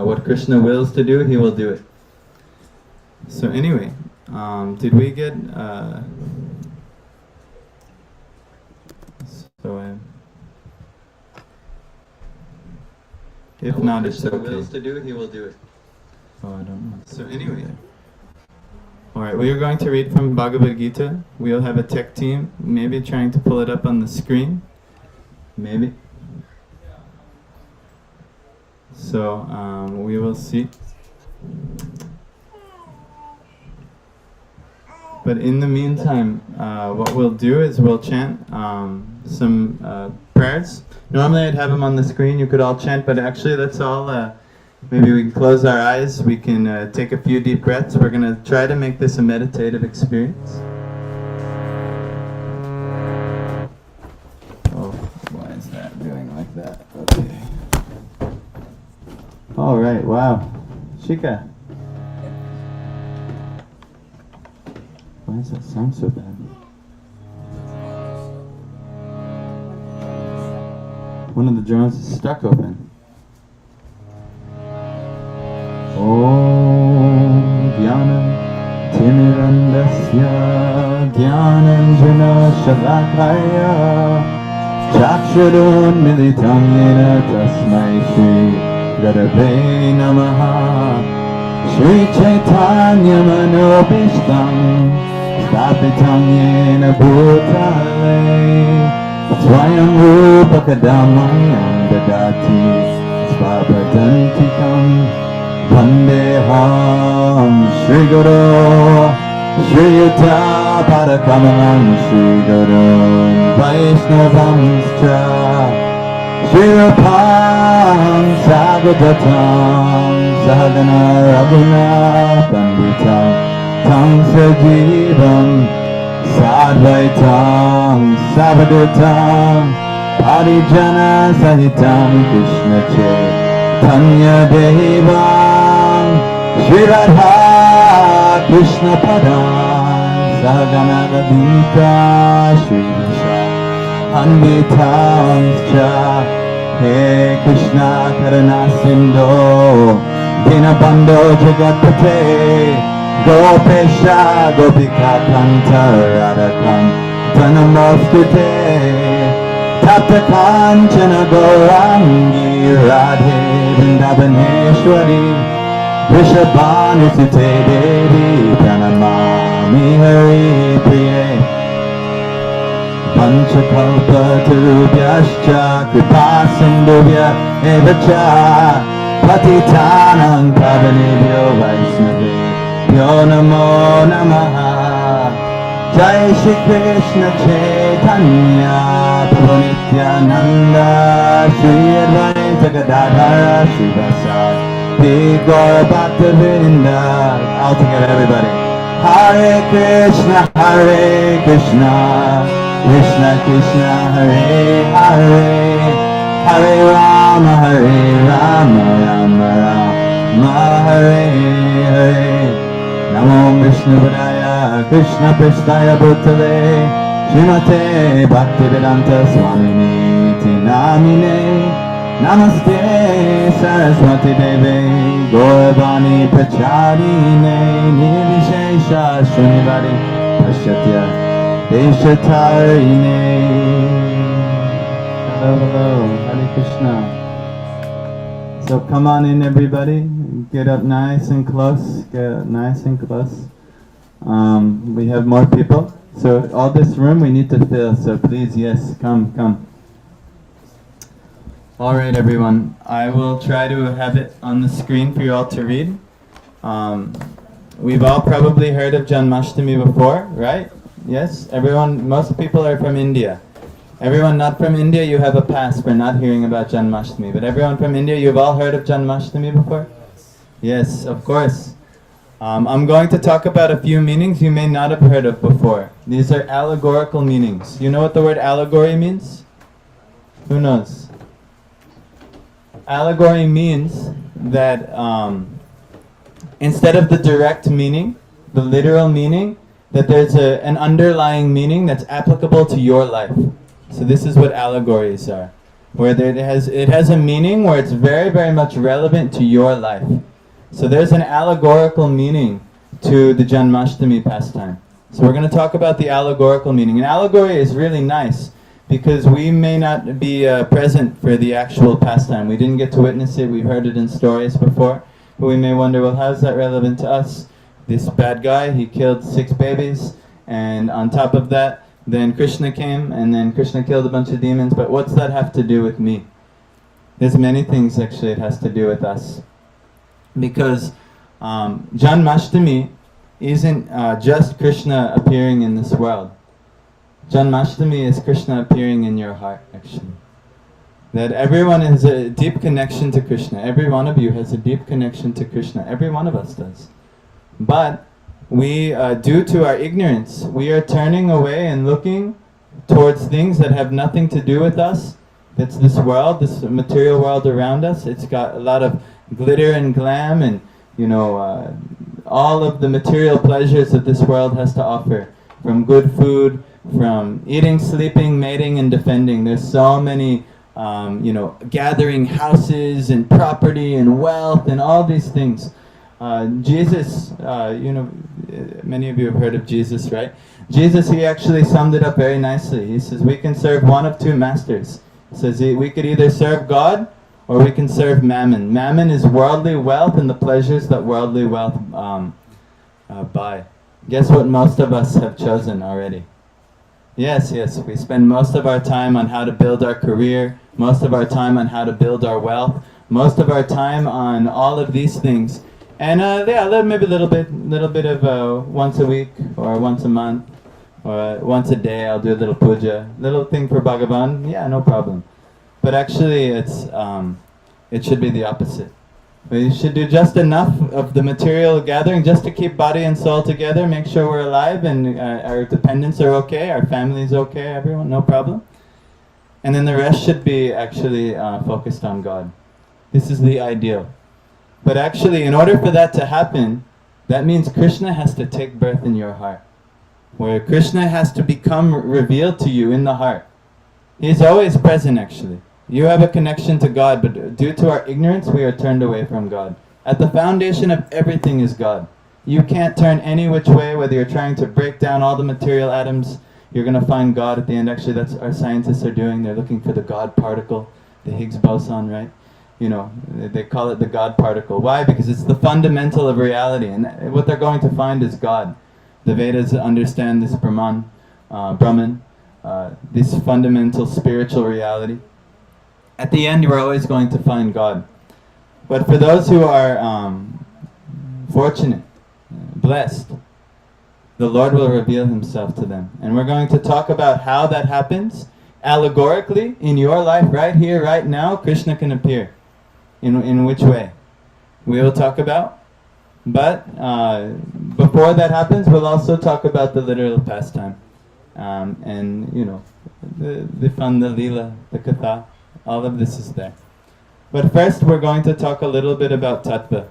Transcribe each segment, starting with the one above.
what Krishna wills to do, he will do it. So anyway, did we get... if not, it's okay. What Krishna wills to do, he will do it. Oh, I don't know. So anyway... Alright, we are going to read from Bhagavad Gita. We'll have a tech team, maybe trying to pull it up on the screen. Maybe. So, we will see. But in the meantime, what we'll do is we'll chant some prayers. Normally I'd have them on the screen, you could all chant, but actually let's all... maybe we can close our eyes, we can take a few deep breaths. We're going to try to make this a meditative experience. Oh, why is that doing like that? Okay. Alright, wow. Shika. Why does that sound so bad? One of the drones is stuck open. Om Jnanam Timirandasya Jnananjana Shalakaya Chakshurun Militam Yena Tasmai Shri Gurave Namaha Shri Chaitanya Manobishtam Stapitam Yena Bhutale Swayam Rupa Kadamayam Dadati Svapadantikam Vandeham Shri Guru Shri Yuta Padakamalam Shri Guru Vaishnavamscha Shri Rapam Sagadatam Sahagana Raguna Panditam Tam Sajivam Sadvaitam Savadutam Parijana Sahitam Krishna Chaitanya Devam Shri Radha Krishna Padam Sahagana Radhika Shri Vishal Anvitamscha He Krishna Karuna Sindhu Dinabandho Jagatpate Gopesha Gopika Kanta Radhakanta Namostute Tapta Kanchana Gaurangi Radhe Vrindavaneshwari Vrishabhanu Sute Devi Pranamami Hari Priye Panchakalpa Tarubhyascha Kripa Sindhubhya Evacha Patitanam Pavanebhyo Vaishnavebhyo Namo Namaha Jai Shri Krishna Chaitanya Prabhu Nityananda Shri Advaita Gadadhara Shri Vasadi Gaura Bhaktivinoda. All together everybody. Hare Krishna Krishna Krishna Hare Hare Hare Rama Rama Rama Hare Hare Namo Vishnu Padaya Krishna Prasthaya Bhutale Srimate Bhaktivedanta Swamini Namine Namaste Saraswati Deve Gauravani Pracharine Nirvishesha Shrinivari Pashatya Deshatarine. Hello, Hare Krishna. So come on in everybody, get up nice and close, we have more people, so all this room we need to fill, so please, yes, come. Alright everyone, I will try to have it on the screen for you all to read. We've all probably heard of Janmashtami before, right? Yes, everyone, most people are from India. Everyone not from India, you have a pass for not hearing about Janmashtami. But everyone from India, you've all heard of Janmashtami before? Yes, of course. I'm going to talk about a few meanings you may not have heard of before. These are allegorical meanings. You know what the word allegory means? Who knows? Allegory means that instead of the direct meaning, the literal meaning, that there's an underlying meaning that's applicable to your life. So this is what allegories are. where it has a meaning where it's very, very much relevant to your life. So there's an allegorical meaning to the Janmashtami pastime. So we're going to talk about the allegorical meaning. An allegory is really nice because we may not be present for the actual pastime. We didn't get to witness it. We've heard it in stories before. But we may wonder, well, how's that relevant to us? This bad guy, he killed 6 babies. And on top of that, then Krishna came, and then Krishna killed a bunch of demons. But what's that have to do with me? There's many things, actually, it has to do with us. Because Janmashtami isn't just Krishna appearing in this world. Janmashtami is Krishna appearing in your heart, actually. That everyone has a deep connection to Krishna. Every one of you has a deep connection to Krishna. Every one of us does. But we, due to our ignorance, we are turning away and looking towards things that have nothing to do with us. That's this world, this material world around us. It's got a lot of glitter and glam and, all of the material pleasures that this world has to offer. From good food, from eating, sleeping, mating, and defending. There's so many, gathering houses and property and wealth and all these things. Jesus, many of you have heard of Jesus, right? Jesus, he actually summed it up very nicely. He says, we can serve one of 2 masters. He says, we could either serve God or we can serve mammon. Mammon is worldly wealth and the pleasures that worldly wealth buy. Guess what most of us have chosen already? Yes, we spend most of our time on how to build our career, most of our time on how to build our wealth, most of our time on all of these things. And maybe a little bit of once a week or once a month or once a day I'll do a little puja, little thing for Bhagavan, yeah, no problem. But actually it should be the opposite. We should do just enough of the material gathering just to keep body and soul together, make sure we're alive and our dependents are okay, our family's okay, everyone, no problem. And then the rest should be actually focused on God. This is the ideal. But actually, in order for that to happen, that means Krishna has to take birth in your heart. Where Krishna has to become revealed to you in the heart. He's always present, actually. You have a connection to God, but due to our ignorance, we are turned away from God. At the foundation of everything is God. You can't turn any which way, whether you're trying to break down all the material atoms, you're going to find God at the end. Actually, that's what our scientists are doing. They're looking for the God particle, the Higgs boson, right? They call it the God particle. Why? Because it's the fundamental of reality, and what they're going to find is God. The Vedas understand this Brahman, this fundamental spiritual reality. At the end, you're always going to find God. But for those who are fortunate, blessed, the Lord will reveal Himself to them. And we're going to talk about how that happens. Allegorically, in your life, right here, right now, Krishna can appear. In which way? We will talk about. But before that happens, we'll also talk about the literal pastime. The fun, the lila, the katha. All of this is there. But first we're going to talk a little bit about tattva.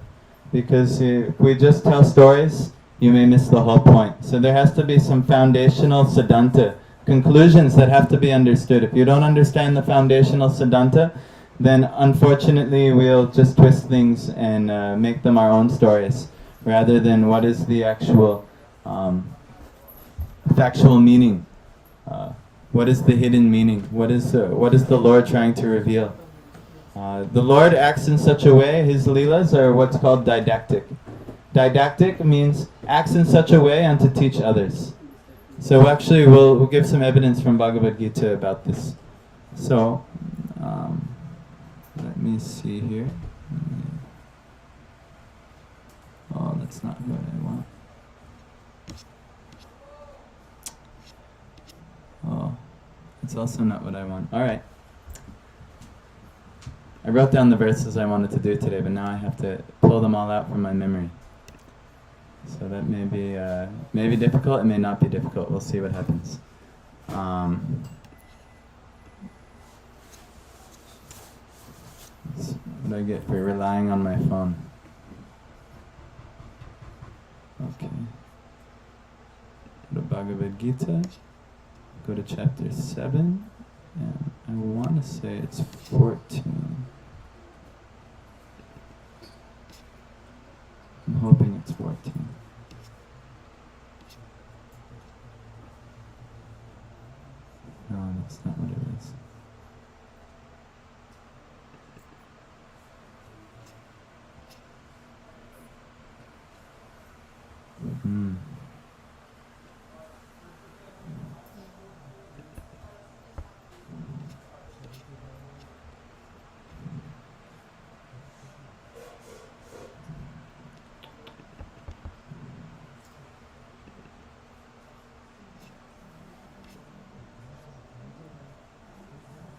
Because if we just tell stories, you may miss the whole point. So there has to be some foundational siddhanta, conclusions that have to be understood. If you don't understand the foundational siddhanta, then unfortunately we'll just twist things and make them our own stories, rather than what is the actual factual meaning. What is the hidden meaning? What is the Lord trying to reveal? The Lord acts in such a way, His leelas are what's called didactic. Didactic means acts in such a way and to teach others. So actually we'll give some evidence from Bhagavad Gita about this. So, let me see here. Oh, that's not what I want. Oh, it's also not what I want. Alright. I wrote down the verses I wanted to do today, but now I have to pull them all out from my memory. So that may be difficult, it may not be difficult. We'll see what happens. What do I get for relying on my phone? Okay. Go to Bhagavad Gita. Go to chapter 7. And I want to say it's 14. I'm hoping it's 14. No, that's not what it is.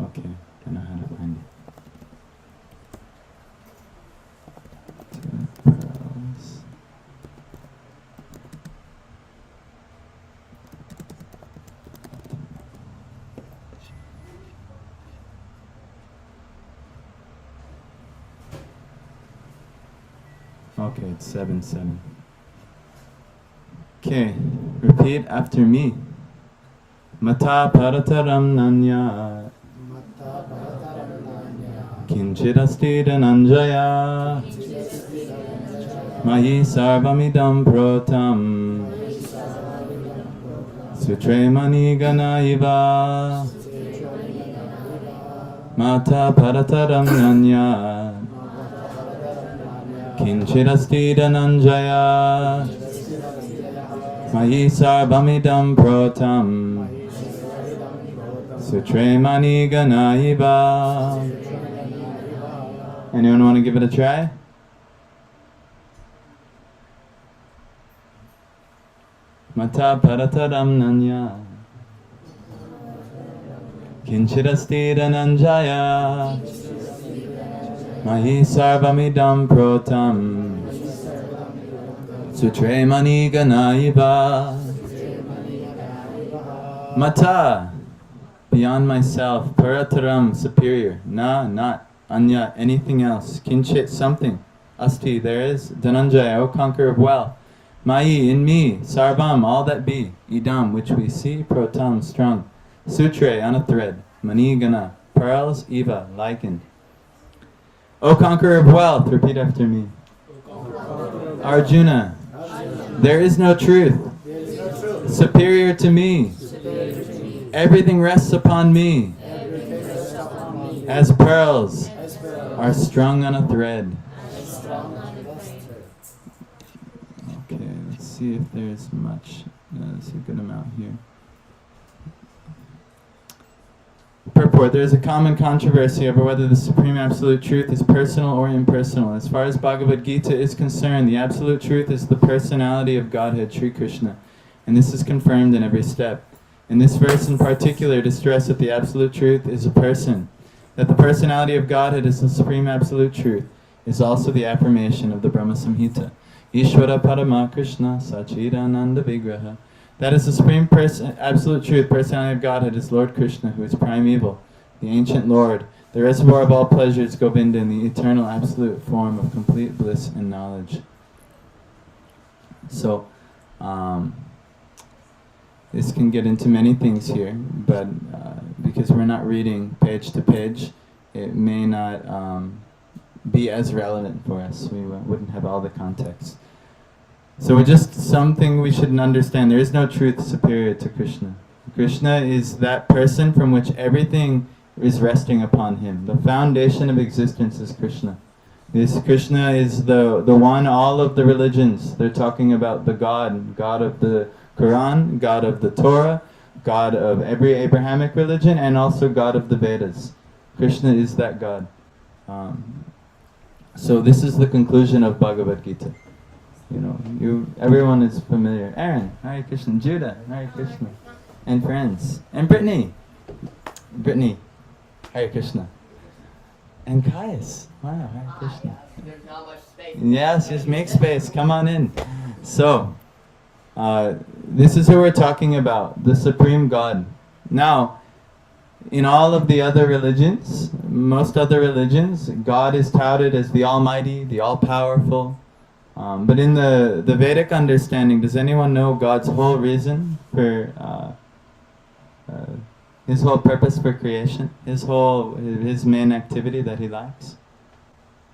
Okay, I know how to find it. Two pearls. Okay, it's 7-7. Okay, repeat after me. Mata parataram nanya kinchidasti dhananjaya mahi sarvamidam protam sutre mani ganaiva mata parataram nanya kinchidasti dhananjaya mahi sarvamidam protam sutre mani ganaiva. Anyone want to give it a try? Mata parataram nanya kinchidasti dhananjaya mahi sarvamidam protam sutre mani ganaiva. Mata, beyond myself. Parataram, superior. Na, not. Anya, anything else. Kinchit, something. Asti, there is. Dhananjaya, O conqueror of wealth. Mayi, in me. Sarvam, all that be. Idam, which we see. Protam, strong. Sutre, on a thread. Manigana, pearls. Eva, likened. O conqueror of wealth, repeat after me. Arjuna, there is no truth. Superior to me. Everything rests upon me. As pearls are strung on a thread. Okay, let's see if there's much. There's a good amount here. Purport. There is a common controversy over whether the Supreme Absolute Truth is personal or impersonal. As far as Bhagavad Gita is concerned, the Absolute Truth is the personality of Godhead, Sri Krishna. And this is confirmed in every step. In this verse in particular, to stress that the Absolute Truth is a person, that the personality of Godhead is the Supreme Absolute Truth, is also the affirmation of the Brahma Samhita. Ishvara Parama Krishna Sachidananda Vigraha. That is the Supreme Absolute Truth, personality of Godhead, is Lord Krishna, who is primeval, the ancient Lord, the reservoir of all pleasures, Govinda, in the eternal absolute form of complete bliss and knowledge. So, this can get into many things here, but because we're not reading page to page, it may not be as relevant for us. We wouldn't have all the context. So just something we should understand. There is no truth superior to Krishna. Krishna is that person from which everything is resting upon him. The foundation of existence is Krishna. This Krishna is the one, all of the religions, they're talking about the God of the Quran, God of the Torah, God of every Abrahamic religion, and also God of the Vedas. Krishna is that God. So this is the conclusion of Bhagavad Gita. You know, everyone is familiar. Aaron, Hare Krishna. Judah, Hare Krishna. And friends. And Brittany, Hare Krishna. And Caius, wow, Hare Krishna. There's not much space. Yes, just make space. Come on in. So, this is who we're talking about, the Supreme God. Now, in all of the other religions, most other religions, God is touted as the Almighty, the All-Powerful. But in the Vedic understanding, does anyone know God's whole reason for His whole purpose for creation, his main activity that he likes.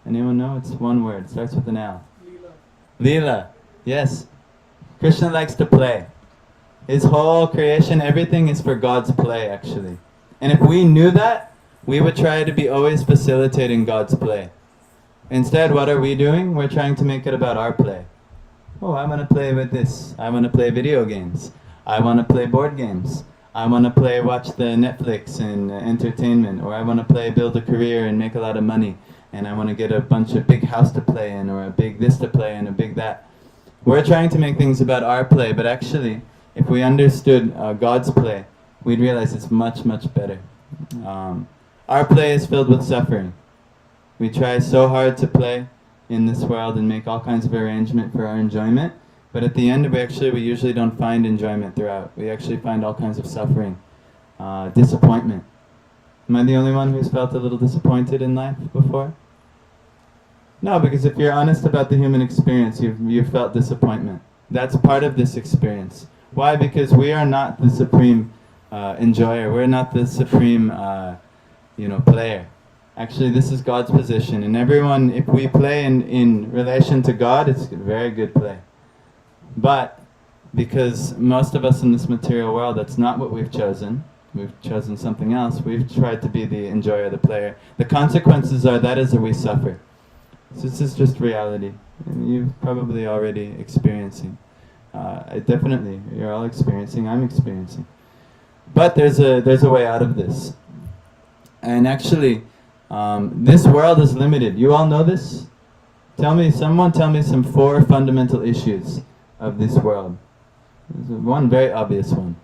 Anyone know? It's one word, starts with an L. Leela. Yes. Krishna likes to play. His whole creation, everything is for God's play, actually. And if we knew that, we would try to be always facilitating God's play. Instead, what are we doing? We're trying to make it about our play. Oh, I want to play with this. I want to play video games. I want to play board games. I want to watch the Netflix and entertainment. Or I want to build a career and make a lot of money. And I want to get a bunch of big house to play in, or a big this to play in, a big that. We're trying to make things about our play, but actually, if we understood God's play, we'd realize it's much, much better. Our play is filled with suffering. We try so hard to play in this world and make all kinds of arrangement for our enjoyment, but at the end we usually don't find enjoyment throughout. We actually find all kinds of suffering, disappointment. Am I the only one who's felt a little disappointed in life before? No, because if you're honest about the human experience, you've felt disappointment. That's part of this experience. Why? Because we are not the supreme enjoyer. We're not the supreme, player. Actually, this is God's position. And everyone, if we play in relation to God, it's a very good play. But because most of us in this material world, that's not what we've chosen. We've chosen something else. We've tried to be the enjoyer, the player. The consequences are that we suffer. So this is just reality. And you've probably already experiencing. Definitely, you're all experiencing. I'm experiencing. But there's a way out of this. And actually, this world is limited. You all know this? Someone tell me some 4 fundamental issues of this world. There's one very obvious one.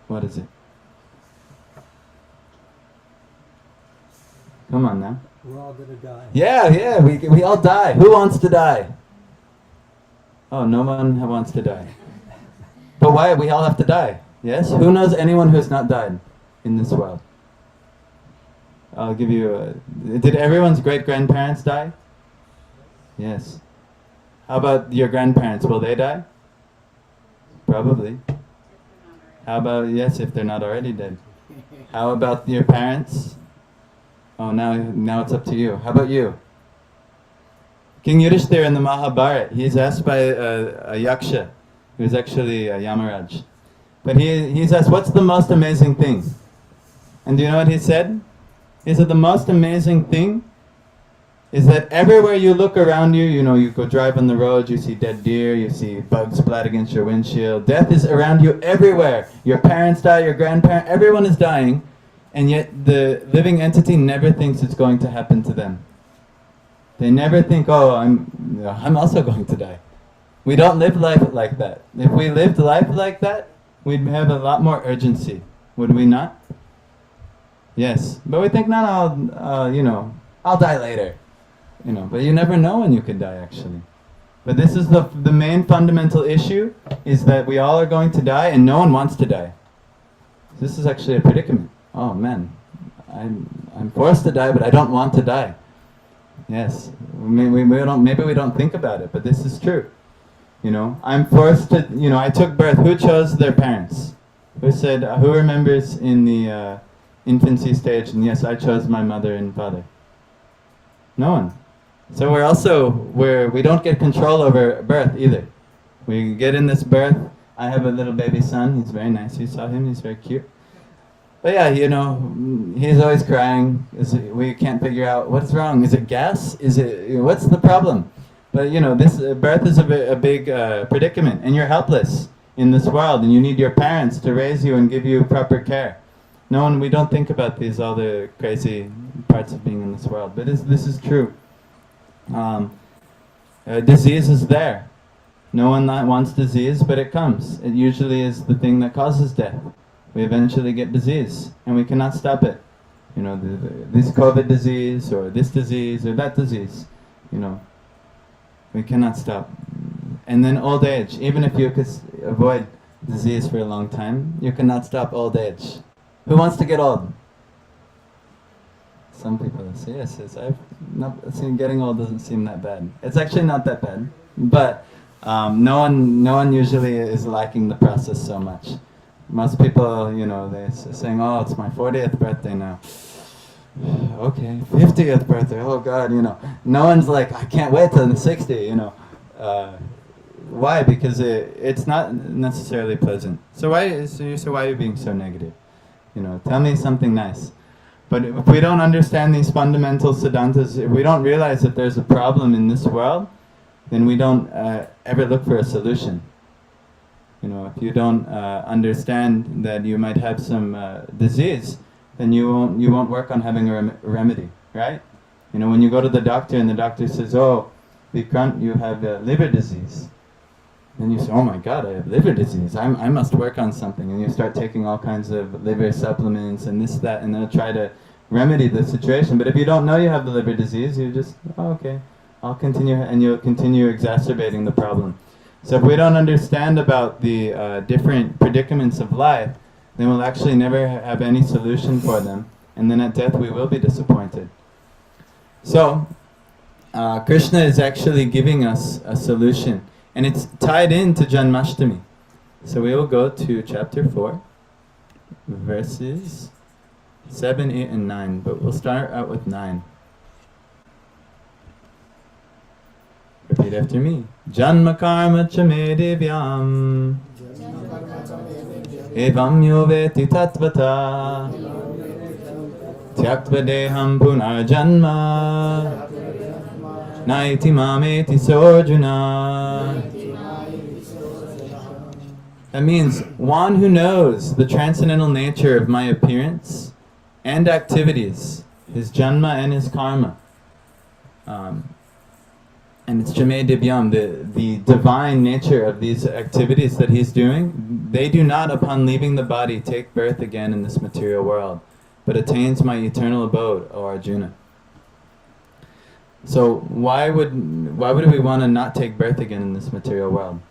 What is it? Come on now. We're all gonna die. Yeah, we all die. Who wants to die? Oh, no one wants to die. But why? We all have to die. Yes? Who knows anyone who's not died in this world? I'll give you did everyone's great-grandparents die? Yes. How about your grandparents? Will they die? Probably. How about, yes, if they're not already dead? How about your parents? Oh, now it's up to you. How about you? King Yudhishthira in the Mahabharata, he's asked by a yaksha, who's actually a Yamaraj. But he's asked, what's the most amazing thing? And do you know what he said? He said the most amazing thing is that everywhere you look around you, you go drive on the road, you see dead deer, you see bugs splat against your windshield. Death is around you everywhere. Your parents die, your grandparents, everyone is dying, and yet the living entity never thinks it's going to happen to them. They never think, oh, I'm also going to die. We don't live life like that. If we lived life like that, we'd have a lot more urgency, would we not? Yes, but we think, no, I'll die later. But you never know when you could die, actually. But this is the main fundamental issue, is that we all are going to die, and no one wants to die. This is actually a predicament. Oh man, I'm forced to die, but I don't want to die. Yes, maybe we don't think about it, but this is true. I'm forced to, I took birth. Who chose their parents? Who remembers in the infancy stage, and yes, I chose my mother and father? No one. So we don't get control over birth either. We get in this birth. I have a little baby son. He's very nice. You saw him. He's very cute. But yeah, he's always crying. We can't figure out what's wrong. Is it gas? What's the problem? But this birth is a big predicament, and you're helpless in this world, and you need your parents to raise you and give you proper care. We don't think about all the crazy parts of being in this world, but this is true. Disease is there. No one wants disease, but it comes. It usually is the thing that causes death. We eventually get disease, and we cannot stop it. This COVID disease, or this disease, or that disease. We cannot stop. And then old age. Even if you could avoid disease for a long time, you cannot stop old age. Who wants to get old? Some people say yes. I've not seen getting old doesn't seem that bad. It's actually not that bad, but no one usually is liking the process so much. most people, they're saying, oh, it's my 40th birthday now. Okay, 50th birthday, oh God, No one's like, I can't wait till I'm 60, Why? Because it's not necessarily pleasant. So why are you being so negative? Tell me something nice. But if we don't understand these fundamental siddhantas, if we don't realize that there's a problem in this world, then we don't ever look for a solution. If you don't understand that you might have some disease, then you won't work on having a remedy, right? When you go to the doctor and the doctor says, oh, Vikrant, you have liver disease. Then you say, oh my God, I have liver disease. I must work on something. And you start taking all kinds of liver supplements and this, that, and they'll try to remedy the situation. But if you don't know you have the liver disease, you just, oh, okay, I'll continue, and you'll continue exacerbating the problem. So if we don't understand about the different predicaments of life, then we'll actually never have any solution for them. And then at death we will be disappointed. So, Krishna is actually giving us a solution. And it's tied into Janmashtami. So we will go to chapter 4, verses 7, 8, and 9. But we'll start out with 9. Repeat after me. Janma karma cha me divyam evam yo veti tatvata tyaktva deham punar janma naiti mameti sorjuna. That means one who knows the transcendental nature of my appearance and activities, his janma and his karma. And it's Jame Divyam, the divine nature of these activities that he's doing. They do not, upon leaving the body, take birth again in this material world, but attains my eternal abode, O Arjuna. So why would we want to not take birth again in this material world?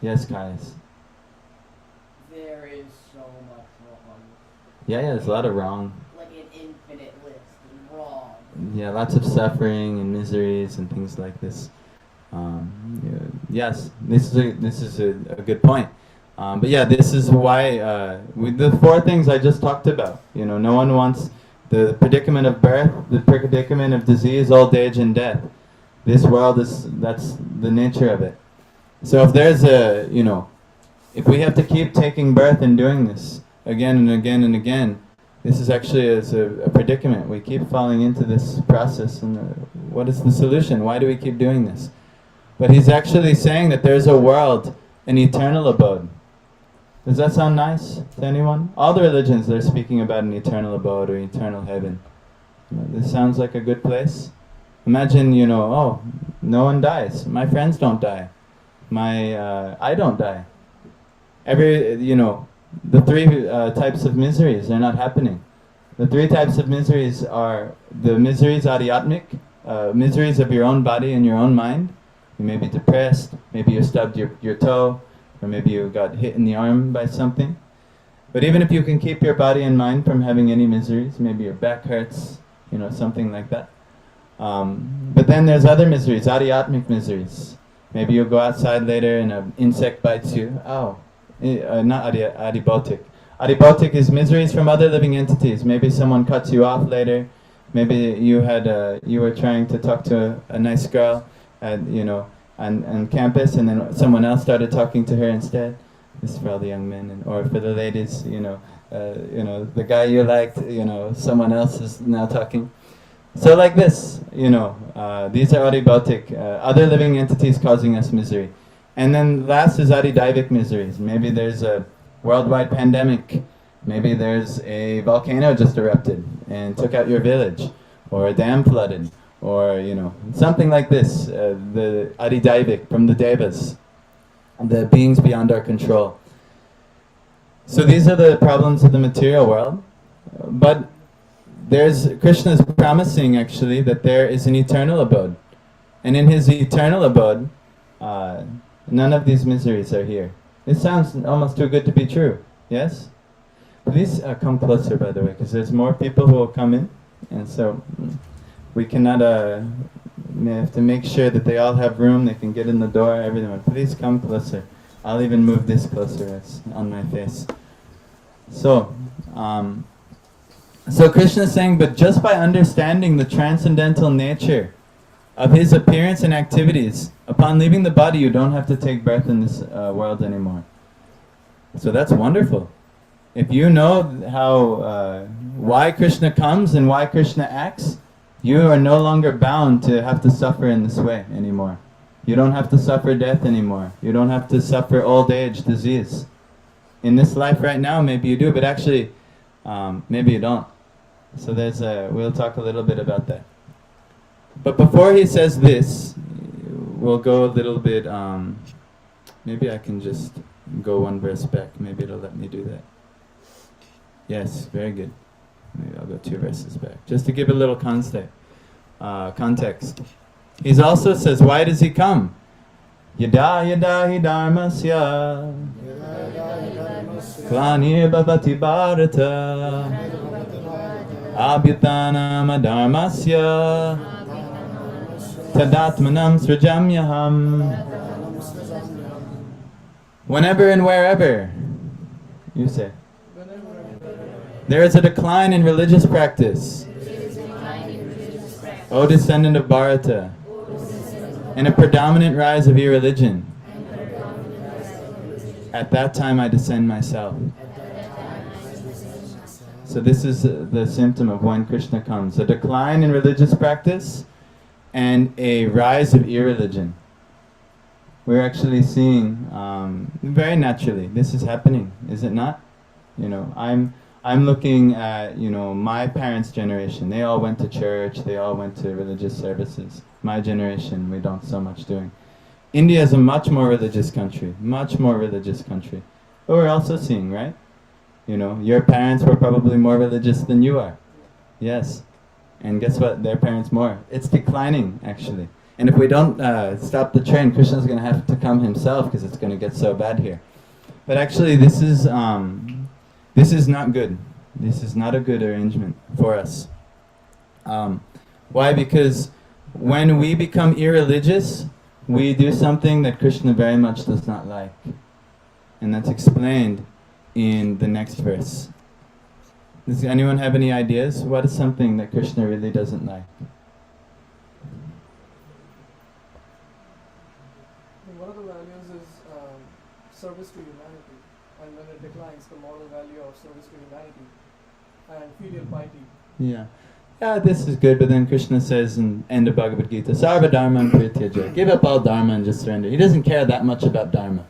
Yes, Kais. There is so much wrong. Yeah, there's a lot of wrong. Like an infinite list of wrong. Yeah, lots of suffering and miseries and things like this. Yes, this is a good point. But yeah, this is why the 4 things I just talked about. No one wants the predicament of birth, the predicament of disease, old age, and death. This world that's the nature of it. So if there's if we have to keep taking birth and doing this again and again and again, this is actually a predicament. We keep falling into this process, and what is the solution? Why do we keep doing this? But he's actually saying that there's a world, an eternal abode. Does that sound nice to anyone? All the religions, they're speaking about an eternal abode or eternal heaven. This sounds like a good place. Imagine, oh, no one dies. My friends don't die. I don't die. The 3 types of miseries are not happening. The 3 types of miseries are the miseries adhyatmic, miseries of your own body and your own mind. You may be depressed, maybe you stubbed your toe, or maybe you got hit in the arm by something. But even if you can keep your body and mind from having any miseries, maybe your back hurts, something like that. But then there's other miseries, adhyatmic miseries. Maybe you'll go outside later and an insect bites you. Ow. Not adibautic. Adibautic is miseries from other living entities. Maybe someone cuts you off later. Maybe you were trying to talk to a nice girl at on campus, and then someone else started talking to her instead. This is for all the young men, or for the ladies. The guy you liked. Someone else is now talking. So like this, these are adibautic, other living entities causing us misery. And then last is adidaivic miseries. Maybe there's a worldwide pandemic. Maybe there's a volcano just erupted and took out your village, or a dam flooded, or something like this. The adidaivic from the devas, the beings beyond our control. So these are the problems of the material world. But Krishna is promising actually that there is an eternal abode, and in his eternal abode, none of these miseries are here. This sounds almost too good to be true. Yes? Please come closer, by the way, because there's more people who will come in, and so we cannot. We have to make sure that they all have room. They can get in the door. Everyone, please come closer. I'll even move this closer on my face. So, so Krishna is saying, but just by understanding the transcendental nature of his appearance and activities, upon leaving the body, you don't have to take birth in this world anymore. So that's wonderful. If you know how why Krishna comes and why Krishna acts, you are no longer bound to have to suffer in this way anymore. You don't have to suffer death anymore. You don't have to suffer old age, disease. In this life right now, maybe you do, but actually, maybe you don't. So we'll talk a little bit about that. But before he says this, we'll go a little bit, maybe I can just go one verse back. Maybe it'll let me do that. Yes, very good. Maybe I'll go 2 verses back. Just to give a little context. He also says, why does he come? Yada yada hi dharmasya Klanir bhavati bharata Abhyutanam adharmasya Tadatmanam srajamyaham. Whenever and wherever, you say, there is a decline in religious practice, O descendant of Bharata, and a predominant rise of irreligion. At that time I descend myself. So this is the symptom of when Krishna comes. A decline in religious practice and a rise of irreligion. We're actually seeing, very naturally, this is happening, is it not? You know, I'm looking at, my parents' generation. They all went to church, they all went to religious services. My generation, we don't so much doing. India is a much more religious country, much more religious country. But we're also seeing, right? Your parents were probably more religious than you are. Yes. And guess what? Their parents more. It's declining, actually. And if we don't stop the train, Krishna's going to have to come himself because it's going to get so bad here. But actually, this is not good. This is not a good arrangement for us. Why? Because when we become irreligious, we do something that Krishna very much does not like. And that's explained in the next verse. Does anyone have any ideas? What is something that Krishna really doesn't like? One of the values is service to humanity, and when it declines, the moral value of service to humanity and filial piety. Yeah. Yeah, this is good, but then Krishna says in end of Bhagavad Gita, Sarva dharma prityaja. Give up all dharma and just surrender. He doesn't care that much about dharma.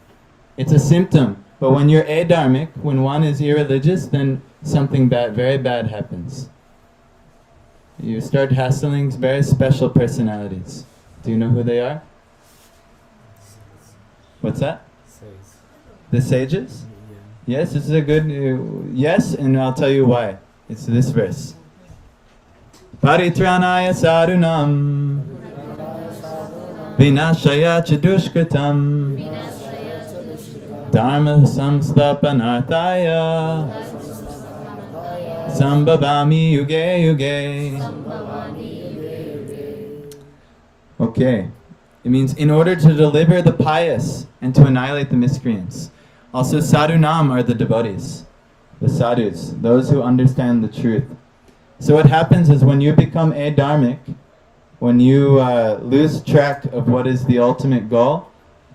It's a symptom. But when you're adharmic, when one is irreligious, then something bad, very bad happens. You start hassling very special personalities. Do you know who they are? What's that? Says. The sages? Yeah. Yes, this is a good... yes, and I'll tell you why. It's this verse. Paritranaya sadunam Vinashaya chadushkritam Dharma samstapanarthaya Sambhavami yuge yuge. Okay. It means in order to deliver the pious and to annihilate the miscreants. Also sadhunam are the devotees, the sadhus, those who understand the truth. So what happens is when you become adharmic, when you lose track of what is the ultimate goal,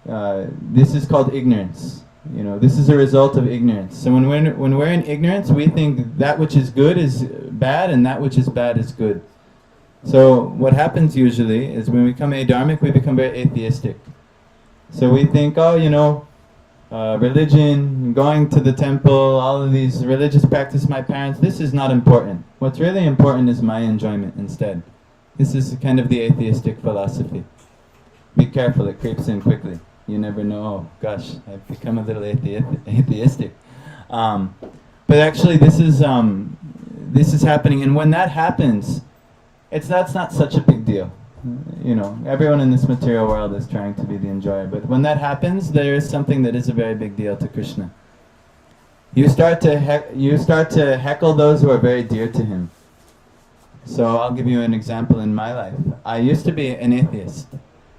this is called ignorance. This is a result of ignorance. So when we're in ignorance, we think that which is good is bad and that which is bad is good. So what happens usually is when we become adharmic, we become very atheistic. So we think, religion, going to the temple, all of these religious practice, my parents, this is not important. What's really important is my enjoyment instead. This is kind of the atheistic philosophy. Be careful, it creeps in quickly. You never know, oh gosh, I've become a little atheistic. But actually this is happening, and when that happens, that's not such a big deal. Everyone in this material world is trying to be the enjoyer, but when that happens, there is something that is a very big deal to Krishna. You start to heckle those who are very dear to him. So I'll give you an example in my life. I used to be an atheist.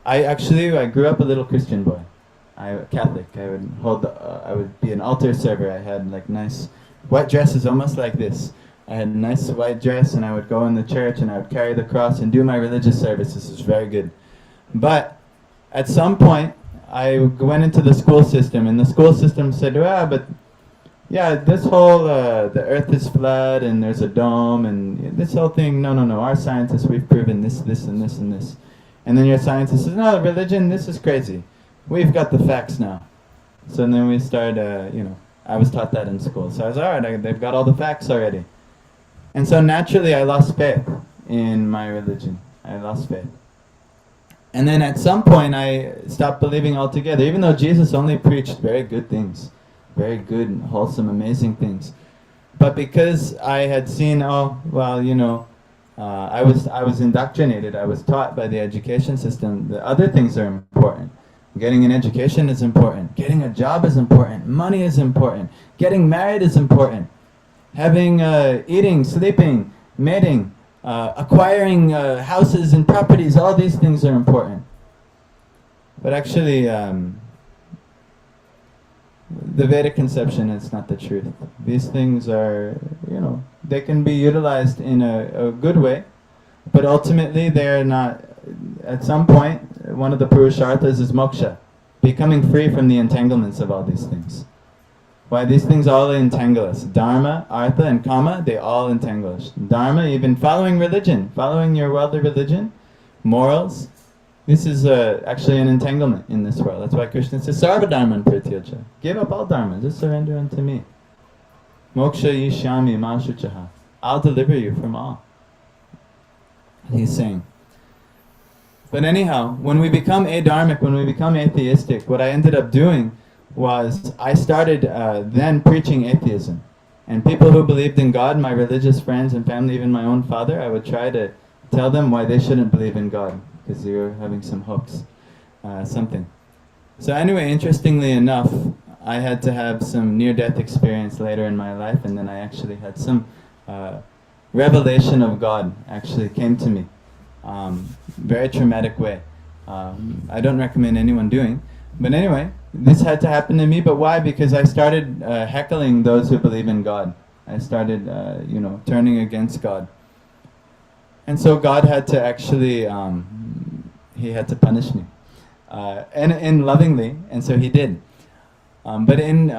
I grew up a little Christian boy. Catholic. I would be an altar server. I had like nice white dresses, almost like this. I had a nice white dress, and I would go in the church, and I would carry the cross and do my religious services. It was very good. But at some point, I went into the school system, and the school system said, but yeah, this whole, the earth is flat, and there's a dome, and this whole thing, no, our scientists, we've proven this, this, and this, and this. And then your scientist says, no, religion, this is crazy. We've got the facts now. So then we started, I was taught that in school. So I was, all right, they've got all the facts already. And so naturally I lost faith in my religion. I lost faith. And then at some point I stopped believing altogether, even though Jesus only preached very good things, very good, wholesome, amazing things. But because I had seen, I was indoctrinated, I was taught by the education system that other things are important. Getting an education is important. Getting a job is important. Money is important. Getting married is important. Having, eating, sleeping, mating, acquiring houses and properties, all these things are important. But actually, the Vedic conception is not the truth. These things are, they can be utilized in a good way, but ultimately they're not. At some point, one of the Purusharthas is moksha, becoming free from the entanglements of all these things. Why? These things all entangle us. Dharma, artha, and kama, they all entangle us. Dharma, even following religion, following your worldly religion, morals, this is actually an entanglement in this world. That's why Krishna says, Sarva dharman prityaja. Give up all dharma, just surrender unto me. Moksha yishyami ma shuchaha. I'll deliver you from all. He's saying. But anyhow, when we become adharmic, when we become atheistic, what I ended up doing was I started then preaching atheism. And people who believed in God, my religious friends and family, even my own father, I would try to tell them why they shouldn't believe in God, because they were having some hopes, something. So anyway, interestingly enough, I had to have some near-death experience later in my life, and then I actually had some revelation of God actually came to me. Very traumatic way. I don't recommend anyone doing. But anyway, this had to happen to me, but why? Because I started heckling those who believe in God. I started, turning against God. And so God had to actually, he had to punish me. And lovingly, and so he did. But in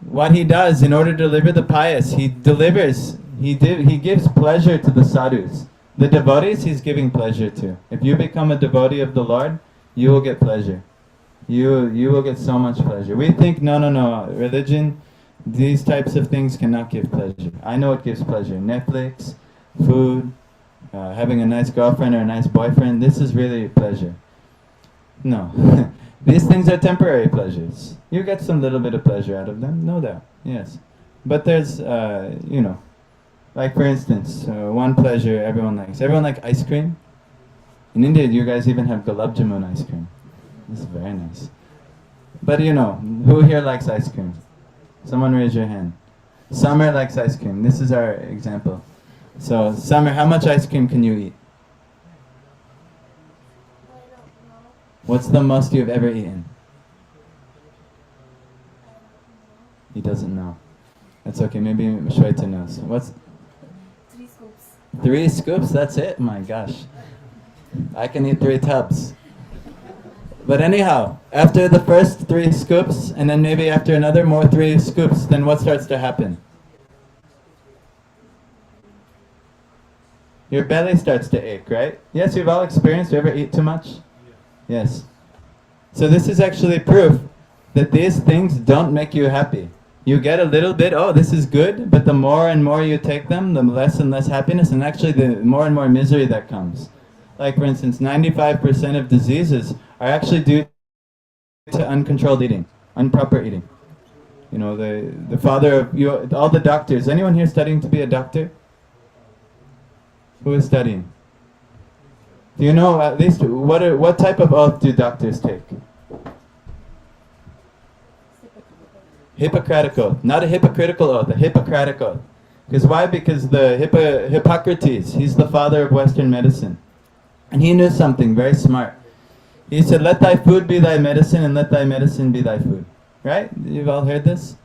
what he does, in order to deliver the pious, he gives pleasure to the sadhus. The devotees he's giving pleasure to. If you become a devotee of the Lord, you will get pleasure. You will get so much pleasure. We think, no, religion, these types of things cannot give pleasure. I know it gives pleasure. Netflix, food, having a nice girlfriend or a nice boyfriend, this is really pleasure. No. These things are temporary pleasures. You get some little bit of pleasure out of them, no doubt, yes. But there's, like for instance, one pleasure everyone likes. Everyone like ice cream? In India, you guys even have gulab jamun ice cream. This is very nice. But who here likes ice cream? Someone raise your hand. Summer likes ice cream. This is our example. So, Summer, how much ice cream can you eat? I don't know. What's the most you've ever eaten? He doesn't know. That's okay, maybe Shweta knows. What's 3 scoops. 3 scoops? That's it? My gosh. I can eat 3 tubs. But anyhow, after the first 3 scoops, and then maybe after another more 3 scoops, then what starts to happen? Your belly starts to ache, right? Yes, you've all experienced, you ever eat too much? Yes. So this is actually proof that these things don't make you happy. You get a little bit, oh, this is good, but the more and more you take them, the less and less happiness, and actually the more and more misery that comes. Like for instance, 95% of diseases are actually due to uncontrolled eating, improper eating. The father of all the doctors. Anyone here studying to be a doctor? Who is studying? Do you know at least what type of oath do doctors take? Hippocratic oath. Not a hypocritical oath, a Hippocratic oath. Because why? Because the Hippocrates, he's the father of Western medicine. And he knew something very smart. He said, let thy food be thy medicine and let thy medicine be thy food. Right? You've all heard this?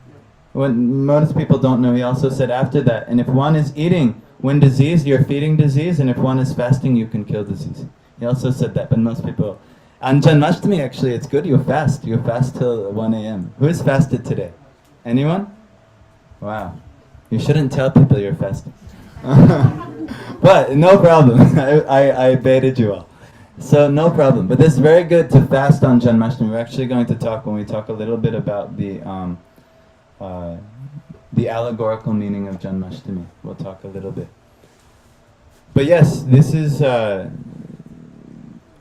When most people don't know, he also said after that, and if one is eating when diseased, you're feeding disease, and if one is fasting, you can kill disease. He also said that, but most people... On Janmashtami, actually, it's good you fast. You fast till 1 a.m. Who has fasted today? Anyone? Wow. You shouldn't tell people you're fasting. But no problem. I baited you all. So no problem. But this is very good to fast on Janmashtami. We're actually going to talk, when we talk a little bit about the allegorical meaning of Janmashtami. We'll talk a little bit. But yes, this is...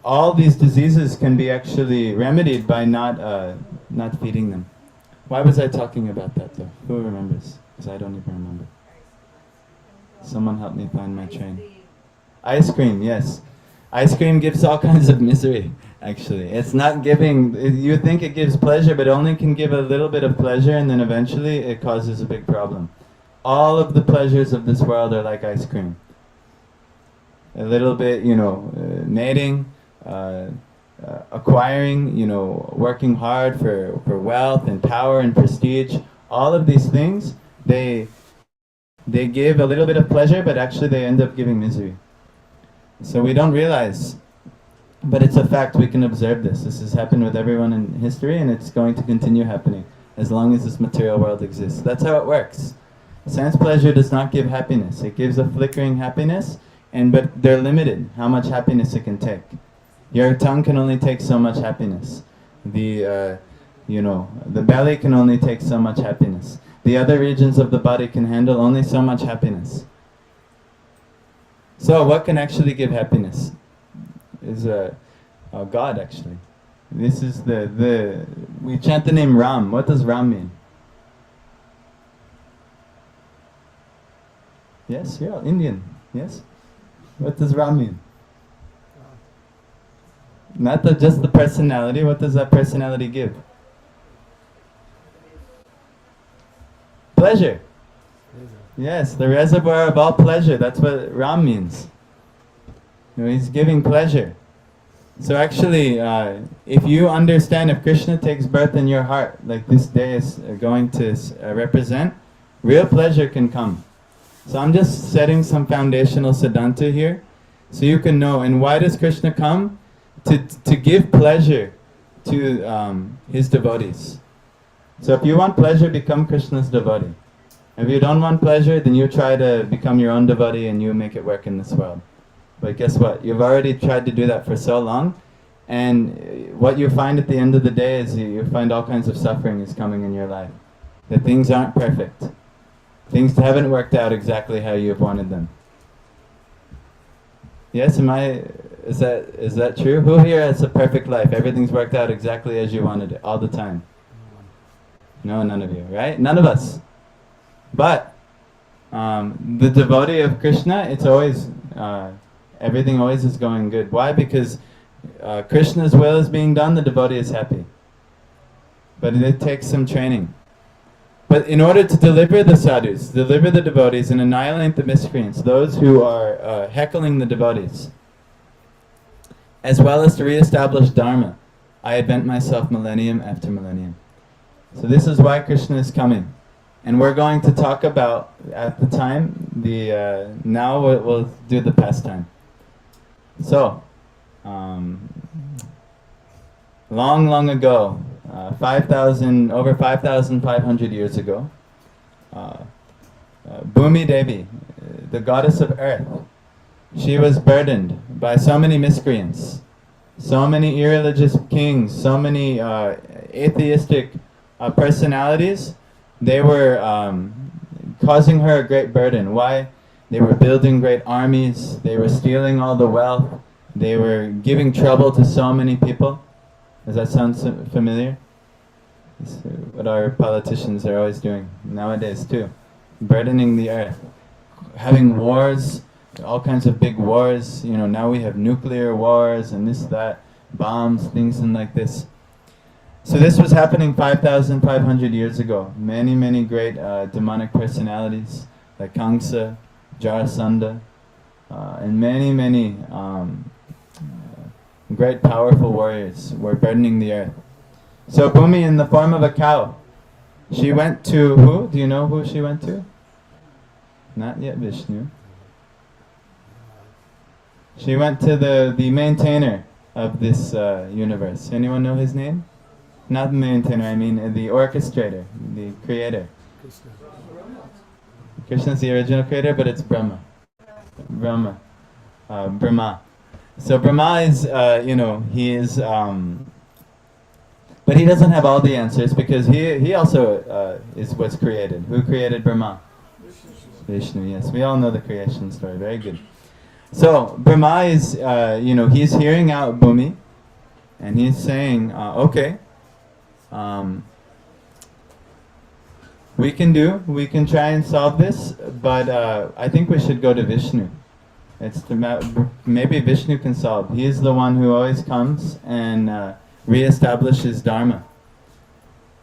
all these diseases can be actually remedied by not feeding them. Why was I talking about that though? Who remembers? Because I don't even remember. Someone help me find my train. Ice cream, yes. Ice cream gives all kinds of misery, actually. It's not giving, you think it gives pleasure, but it only can give a little bit of pleasure, and then eventually it causes a big problem. All of the pleasures of this world are like ice cream. A little bit, mating, acquiring, working hard for wealth and power and prestige. All of these things, they give a little bit of pleasure, but actually they end up giving misery. So we don't realize, but it's a fact. We can observe this. This has happened with everyone in history, and it's going to continue happening as long as this material world exists. That's how it works. Sense pleasure does not give happiness. It gives a flickering happiness, but they're limited how much happiness it can take. Your tongue can only take so much happiness. The belly can only take so much happiness. The other regions of the body can handle only so much happiness. So what can actually give happiness is God, actually. This is we chant the name Ram. What does Ram mean? Yes, you're all Indian. Yes? What does Ram mean? Not just the personality. What does that personality give? Pleasure. Yes, the reservoir of all pleasure. That's what Ram means. He's giving pleasure. So actually, if you understand, if Krishna takes birth in your heart, like this day is going to represent, real pleasure can come. So I'm just setting some foundational siddhanta here, so you can know. And why does Krishna come? To give pleasure to his devotees. So if you want pleasure, become Krishna's devotee. If you don't want pleasure, then you try to become your own devotee and you make it work in this world. But guess what? You've already tried to do that for so long, and what you find at the end of the day is you find all kinds of suffering is coming in your life. That things aren't perfect. Things haven't worked out exactly how you've wanted them. Yes, is that true? Who here has a perfect life? Everything's worked out exactly as you wanted it, all the time? No, none of you, right? None of us. But the devotee of Krishna, it's always, everything always is going good. Why? Because Krishna's will is being done, the devotee is happy. But it takes some training. But in order to deliver the sadhus, deliver the devotees, and annihilate the miscreants, those who are heckling the devotees, as well as to reestablish Dharma, I invent myself millennium after millennium. So this is why Krishna is coming. And we're going to talk about, at the time, now we'll do the pastime. So, long ago, over 5,500 years ago, Bhumi Devi, the goddess of earth, she was burdened by so many miscreants, so many irreligious kings, so many atheistic personalities. They were causing her a great burden. Why? They were building great armies, they were stealing all the wealth, they were giving trouble to so many people. Does that sound familiar? It's what our politicians are always doing nowadays too. Burdening the earth. Having wars, all kinds of big wars. Now we have nuclear wars and this, that, bombs, things and like this. So this was happening 5,500 years ago. Many great demonic personalities like Kamsa, Jarasandha, and many great powerful warriors, were burdening the earth. So Bhumi, in the form of a cow, she went to who? Do you know who she went to? Not yet Vishnu. She went to the maintainer of this universe. Anyone know his name? Not the maintainer, I mean the orchestrator, the creator. Krishna. Krishna's the original creator, but it's Brahma. Brahma. Brahma. So Brahma is, he is, but he doesn't have all the answers because he also was created. Who created Brahma? Vishnu, yes. We all know the creation story. Very good. So Brahma is, he's hearing out Bhumi, and he's saying, okay, we can try and solve this, but I think we should go to Vishnu. Maybe Vishnu can solve. He's the one who always comes and reestablishes Dharma.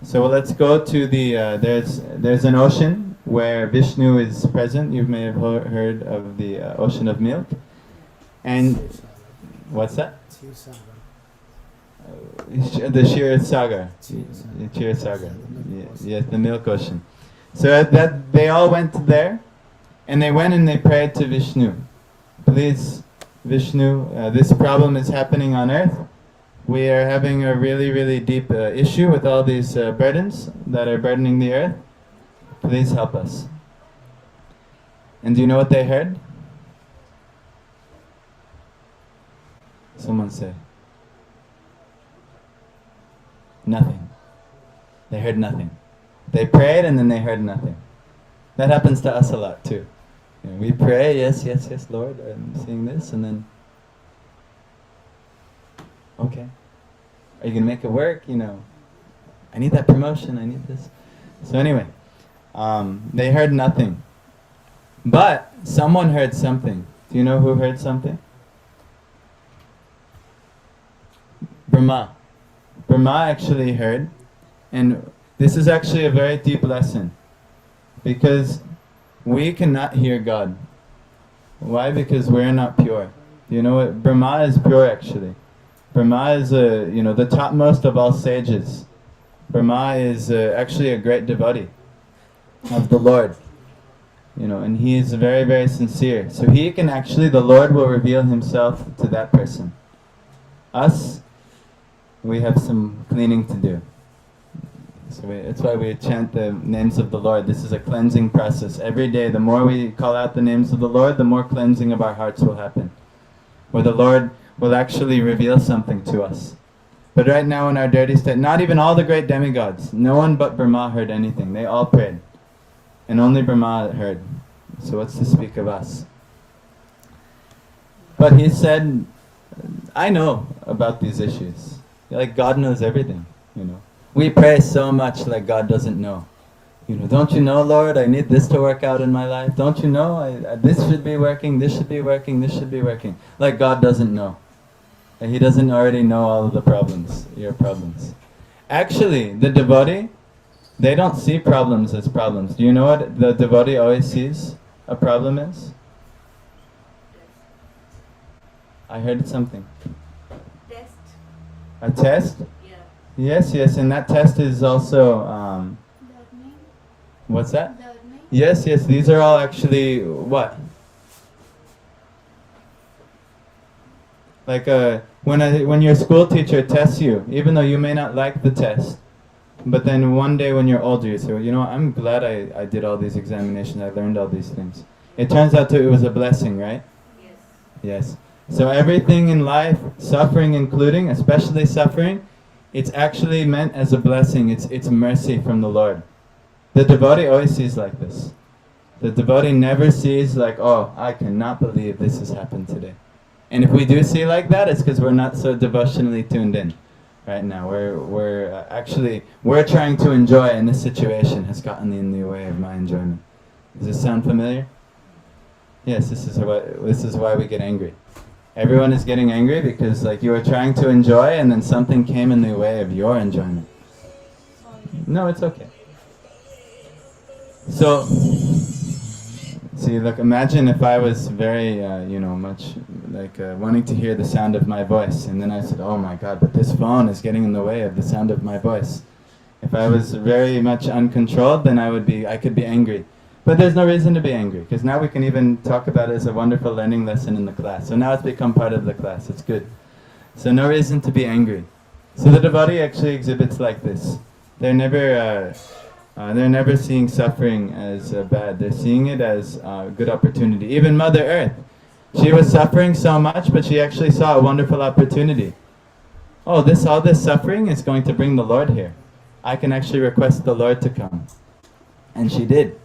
So let's go to the, there's an ocean where Vishnu is present. You may have heard of the ocean of milk. And, what's that? The Shira Sagar. Shira Sagar. Yes, the milk ocean. So that they all went there, and they went and they prayed to Vishnu. Please, Vishnu, this problem is happening on earth. We are having a really, really deep issue with all these burdens that are burdening the earth. Please help us. And do you know what they heard? Someone say. Nothing. They heard nothing. They prayed and then they heard nothing. That happens to us a lot too. We pray, yes, yes, yes, Lord, I'm seeing this, and then, okay. Are you going to make it work? I need that promotion, I need this. So anyway, they heard nothing. But someone heard something. Do you know who heard something? Brahma. Brahma actually heard, and this is actually a very deep lesson, because we cannot hear God. Why? Because we're not pure. You know what? Brahma is pure actually. Brahma is the topmost of all sages. Brahma is actually a great devotee of the Lord. And he is very, very sincere. So he can actually, the Lord will reveal himself to that person. Us, we have some cleaning to do. So that's why we chant the names of the Lord. This is a cleansing process. Every day, the more we call out the names of the Lord, the more cleansing of our hearts will happen. Where the Lord will actually reveal something to us. But right now in our dirty state, not even all the great demigods, no one but Brahma heard anything. They all prayed. And only Brahma heard. So what's to speak of us? But he said, I know about these issues. Like God knows everything, We pray so much like God doesn't know. Don't you know, Lord, I need this to work out in my life? Don't you know, this should be working, this should be working, this should be working. Like God doesn't know. He doesn't already know all of the problems, your problems. Actually, the devotee, they don't see problems as problems. Do you know what the devotee always sees a problem is? I heard something. Test. A test? Yeah. Yes, yes, and that test is also, Learning. what's that? Learning. Yes, yes, these are all actually, what? Like when your school teacher tests you, even though you may not like the test, but then one day when you're older you say, well, I'm glad I did all these examinations, I learned all these things. It turns out it was a blessing, right? Yes. Yes. So everything in life, suffering including, especially suffering, it's actually meant as a blessing. It's mercy from the Lord. The devotee always sees like this. The devotee never sees like, oh, I cannot believe this has happened today. And if we do see like that, it's because we're not so devotionally tuned in right now. We're trying to enjoy, and this situation has gotten in the way of my enjoyment. Does this sound familiar? Yes, this is why we get angry. Everyone is getting angry because you were trying to enjoy and then something came in the way of your enjoyment. Sorry. No, it's okay. So See, look, imagine if I was very, much like wanting to hear the sound of my voice, and then I said, oh my God, but this phone is getting in the way of the sound of my voice. If I was very much uncontrolled, then I could be angry. But there's no reason to be angry, because now we can even talk about it as a wonderful learning lesson in the class. So now it's become part of the class, it's good. So no reason to be angry. So the devotee actually exhibits like this. They're never seeing suffering as bad. They're seeing it as a good opportunity. Even Mother Earth, she was suffering so much, but she actually saw a wonderful opportunity. Oh, all this suffering is going to bring the Lord here. I can actually request the Lord to come. And she did.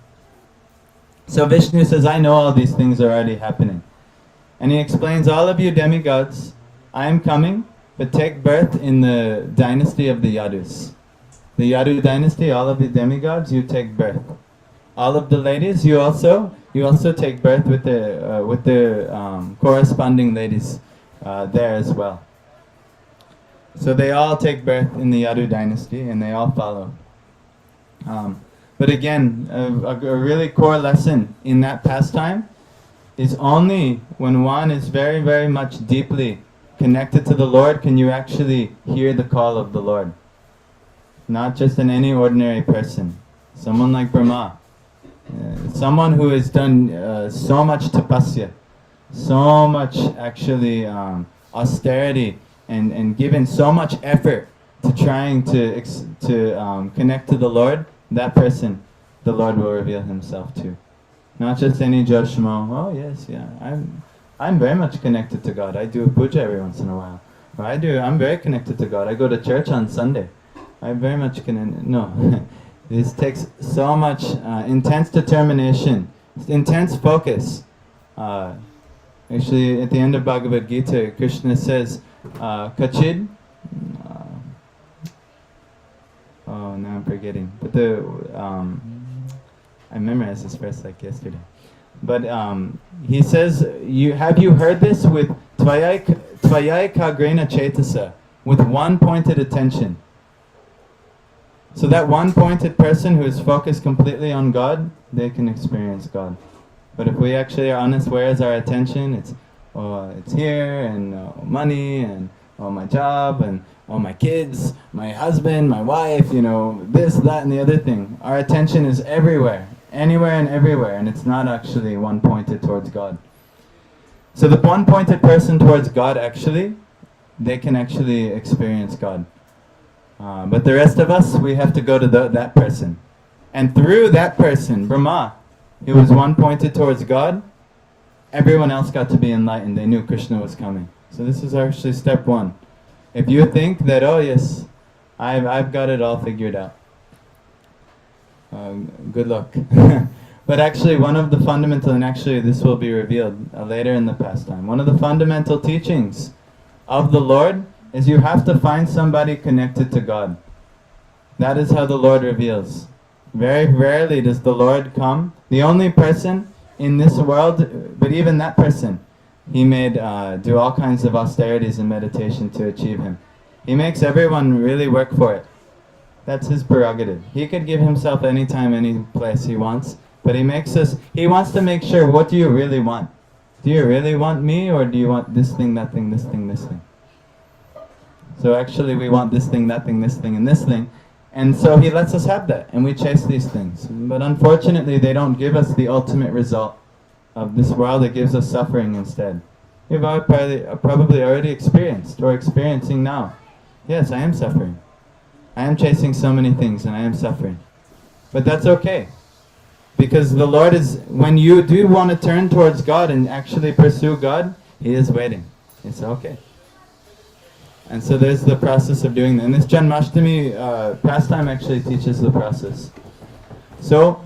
So Vishnu says, I know all these things are already happening. And he explains, all of you demigods, I am coming, but take birth in the dynasty of the Yadus. The Yadu dynasty, all of the demigods, you take birth. All of the ladies, you also take birth with the corresponding ladies there as well. So they all take birth in the Yadu dynasty, and they all follow. But again, a really core lesson in that pastime is only when one is very, very much deeply connected to the Lord can you actually hear the call of the Lord. Not just in any ordinary person. Someone like Brahma. Someone who has done so much tapasya, so much actually austerity, and given so much effort to trying to connect to the Lord, that person, the Lord will reveal Himself to. Not just any Joe Shmo. Oh yes, yeah, I'm very much connected to God. I do a puja every once in a while. Or I'm very connected to God. I go to church on Sunday. I'm very much no. This takes so much intense determination, intense focus. Actually, at the end of Bhagavad Gita, Krishna says, Kachid. Oh, now I'm forgetting. But I memorized this verse like yesterday. But he says, have you heard this with Tvayai Kagrena Chetasa, with one pointed attention? So that one pointed person who is focused completely on God, they can experience God. But if we actually are honest, where is our attention? It's here, and money, and my job, and my kids, my husband, my wife, this, that, and the other thing. Our attention is everywhere, anywhere and everywhere, and it's not actually one pointed towards God. So the one pointed person towards God, actually, they can actually experience God. But the rest of us, we have to go to that person. And through that person, Brahma, who was one pointed towards God, everyone else got to be enlightened. They knew Krishna was coming. So this is actually step one. If you think that, oh yes, I've got it all figured out, good luck. But actually one of the fundamental, and actually this will be revealed later in the pastime, one of the fundamental teachings of the Lord is you have to find somebody connected to God. That is how the Lord reveals. Very rarely does the Lord come. The only person in this world, but even that person, He made do all kinds of austerities and meditation to achieve Him. He makes everyone really work for it. That's His prerogative. He could give Himself any time, any place He wants, but He wants to make sure, what do you really want? Do you really want me, or do you want this thing, that thing, this thing, this thing? So actually we want this thing, that thing, this thing, and this thing. And so He lets us have that, and we chase these things. But unfortunately they don't give us the ultimate result of this world. It gives us suffering instead. You've probably already experienced, or experiencing now. Yes, I am suffering. I am chasing so many things, and I am suffering. But that's okay. Because the Lord is, when you do want to turn towards God and actually pursue God, He is waiting. It's okay. And so there's the process of doing that. And this Janmashtami pastime actually teaches the process. So,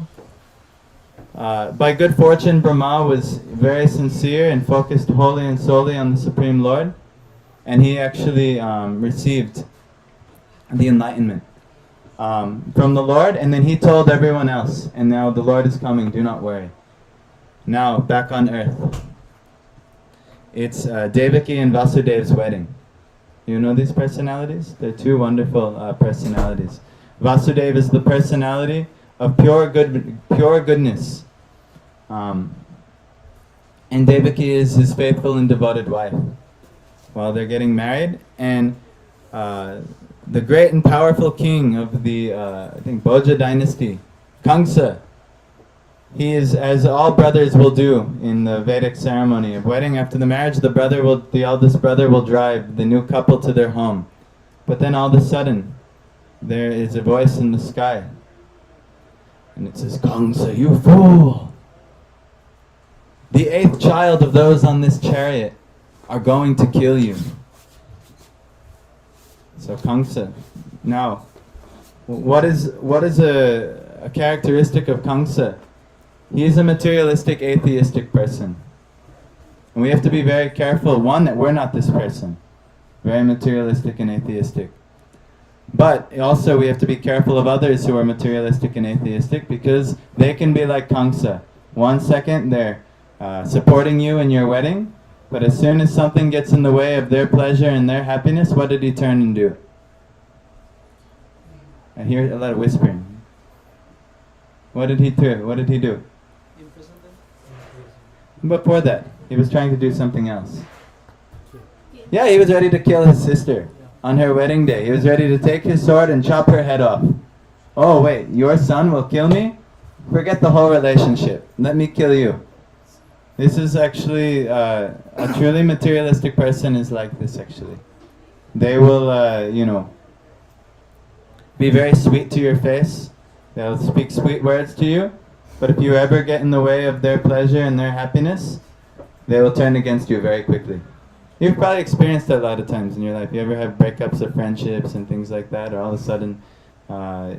by good fortune, Brahma was very sincere and focused wholly and solely on the Supreme Lord. And he actually received the enlightenment from the Lord. And then he told everyone else, and now the Lord is coming, do not worry. Now, back on earth. It's Devaki and Vasudev's wedding. You know these personalities? They're two wonderful personalities. Vasudeva is the personality of pure goodness. and Devaki is his faithful and devoted wife. While they're getting married, and the great and powerful king of the, I think, Bhoja dynasty, Kamsa, he is, as all brothers will do in the Vedic ceremony of wedding, after the marriage, the eldest brother will drive the new couple to their home. But then all of a sudden, there is a voice in the sky, and it says, "Kamsa, you fool! The 8th child of those on this chariot are going to kill you." So Kamsa. Now, what is a characteristic of Kamsa? He is a materialistic, atheistic person. And we have to be very careful, one, that we're not this person. Very materialistic and atheistic. But also we have to be careful of others who are materialistic and atheistic, because they can be like Kamsa. 1 second they're supporting you in your wedding, but as soon as something gets in the way of their pleasure and their happiness, what did he turn and do? I hear a lot of whispering. What did he do? Imprison them? Before that, he was trying to do something else. Yeah, he was ready to kill his sister on her wedding day. He was ready to take his sword and chop her head off. Oh wait, your son will kill me? Forget the whole relationship. Let me kill you. This is actually, a truly materialistic person is like this actually. They will, be very sweet to your face. They'll speak sweet words to you. But if you ever get in the way of their pleasure and their happiness, they will turn against you very quickly. You've probably experienced that a lot of times in your life. You ever have breakups of friendships and things like that, or all of a sudden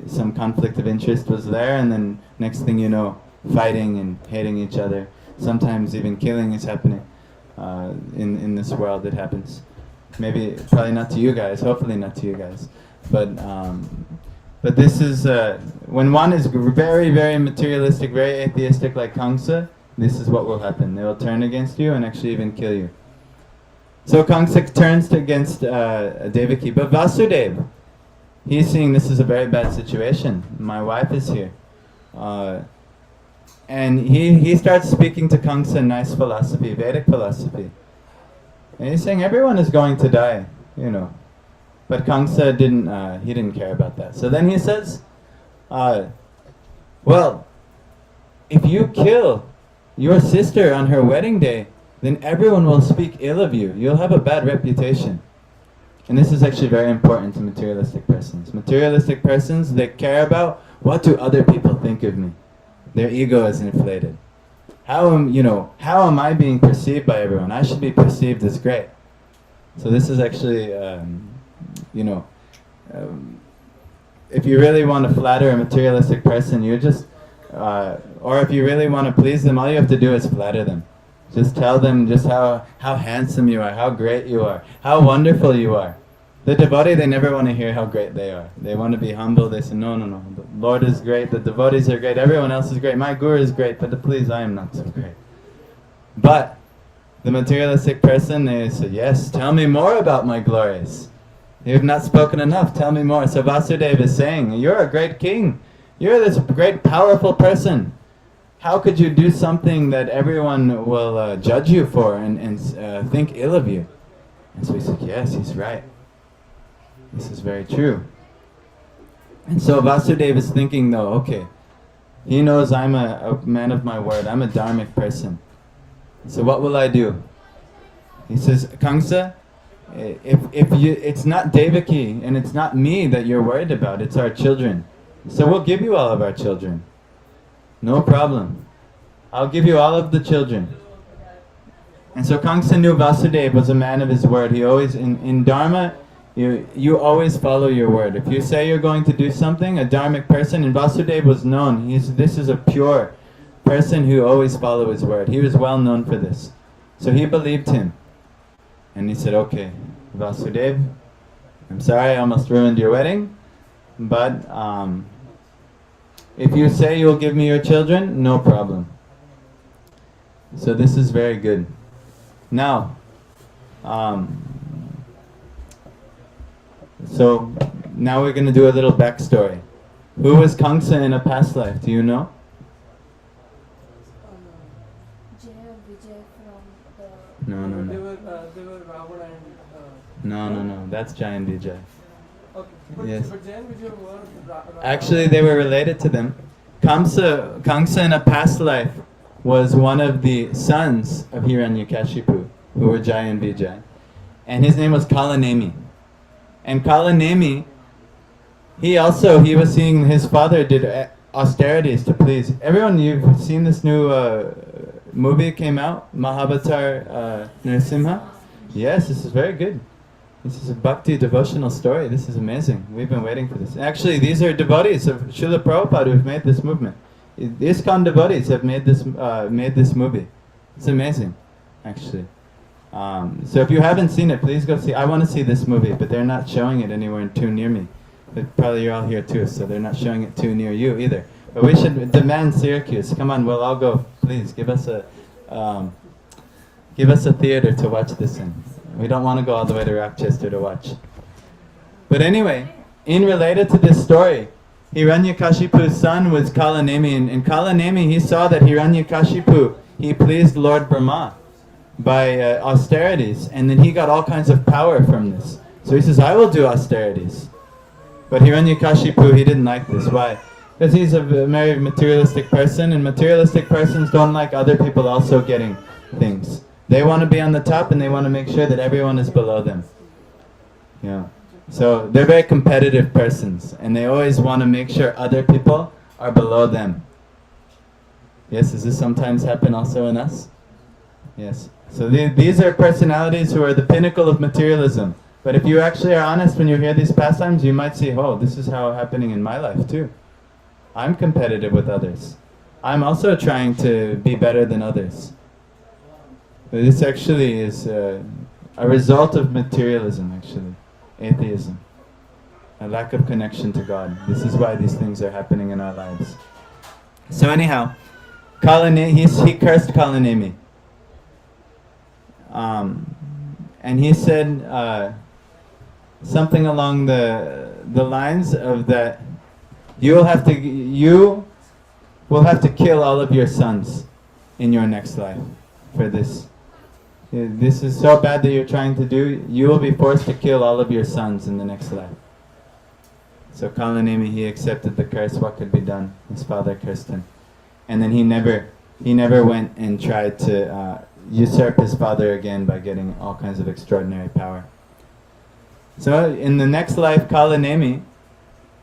some conflict of interest was there, and then next thing you know, fighting and hating each other. Sometimes even killing is happening in this world. It happens. Maybe, probably not to you guys, hopefully not to you guys. But this is, when one is very, very materialistic, very atheistic like Kamsa, this is what will happen. They will turn against you and actually even kill you. So Kamsa turns against Devaki, but Vasudeva, he's seeing this is a very bad situation. My wife is here. And he starts speaking to Kamsa nice philosophy, Vedic philosophy. And he's saying everyone is going to die, But Kamsa didn't care about that. So then he says, well, if you kill your sister on her wedding day, then everyone will speak ill of you. You'll have a bad reputation. And this is actually very important to materialistic persons. Materialistic persons, they care about, what do other people think of me? Their ego is inflated. How am I being perceived by everyone? I should be perceived as great. So this is actually, if you really want to flatter a materialistic person, or if you really want to please them, all you have to do is flatter them. Just tell them just how handsome you are, how great you are, how wonderful you are. The devotee, they never want to hear how great they are. They want to be humble. They say, no, the Lord is great, the devotees are great, everyone else is great, my guru is great, but please, I am not so great. But the materialistic person, they say, yes, tell me more about my glories. You have not spoken enough, tell me more. So Vasudeva is saying, you're a great king. You're this great, powerful person. How could you do something that everyone will judge you for and think ill of you? And so he said, yes, he's right. This is very true. And so Vasudeva is thinking though, okay, he knows I'm a man of my word, I'm a dharmic person. So what will I do? He says, Kamsa, it's not Devaki and it's not me that you're worried about, it's our children. So we'll give you all of our children. No problem. I'll give you all of the children. And so Kamsa knew Vasudeva was a man of his word. He always, in Dharma, you always follow your word. If you say you're going to do something, a dharmic person, and Vasudeva was known, this is a pure person who always follow his word. He was well known for this. So he believed him. And he said, okay, Vasudeva, I'm sorry I almost ruined your wedding, but if you say you'll give me your children, no problem. So this is very good. Now, so now we're going to do a little backstory. Who was Kamsa in a past life? Do you know? Jaya Vijay from No. That's Jai and Vijay. Okay. But, Yes. but Jai and Vijay were Actually, they were related to them. Kamsa in a past life was one of the sons of Hiranyakashipu, who were Jai and Vijay. And his name was Kalanemi. And Kalanemi, he was seeing his father did austerities to please everyone. You've seen this new movie came out, Mahavatar Narasimha? Yes, this is very good. This is a bhakti devotional story. This is amazing. We've been waiting for this. Actually, these are devotees of Srila Prabhupada who have made this movement. The ISKCON devotees have made this movie. It's amazing, actually. So if you haven't seen it, please go see. I want to see this movie, but they're not showing it anywhere too near me. But probably you're all here too, so they're not showing it too near you either. But we should demand Syracuse. Come on, we'll all go. Please give us a theater to watch this in. We don't want to go all the way to Rochester to watch. But anyway, in related to this story, Hiranyakashipu's son was Kalanemi, and Kalanemi, he saw that Hiranyakashipu, he pleased Lord Brahma by austerities, and then he got all kinds of power from this. So he says, I will do austerities. But Hiranyakashipu, he didn't like this. Why? Because he's a very materialistic person, and materialistic persons don't like other people also getting things. They want to be on the top, and they want to make sure that everyone is below them. Yeah. So they're very competitive persons, and they always want to make sure other people are below them. Yes, does this sometimes happen also in us? Yes. So these are personalities who are the pinnacle of materialism. But if you actually are honest when you hear these pastimes, you might see, oh, this is how happening in my life too. I'm competitive with others. I'm also trying to be better than others. But this actually is a result of materialism, actually. Atheism. A lack of connection to God. This is why these things are happening in our lives. So anyhow, he cursed Kalanemi. And he said something along the lines of that you will have to kill all of your sons in your next life for this. This is so bad that you're trying to do, you will be forced to kill all of your sons in the next life. So Kalanemi, he accepted the curse. What could be done? His father cursed him. And then he never went and tried to usurp his father again by getting all kinds of extraordinary power. So in the next life, Kalanemi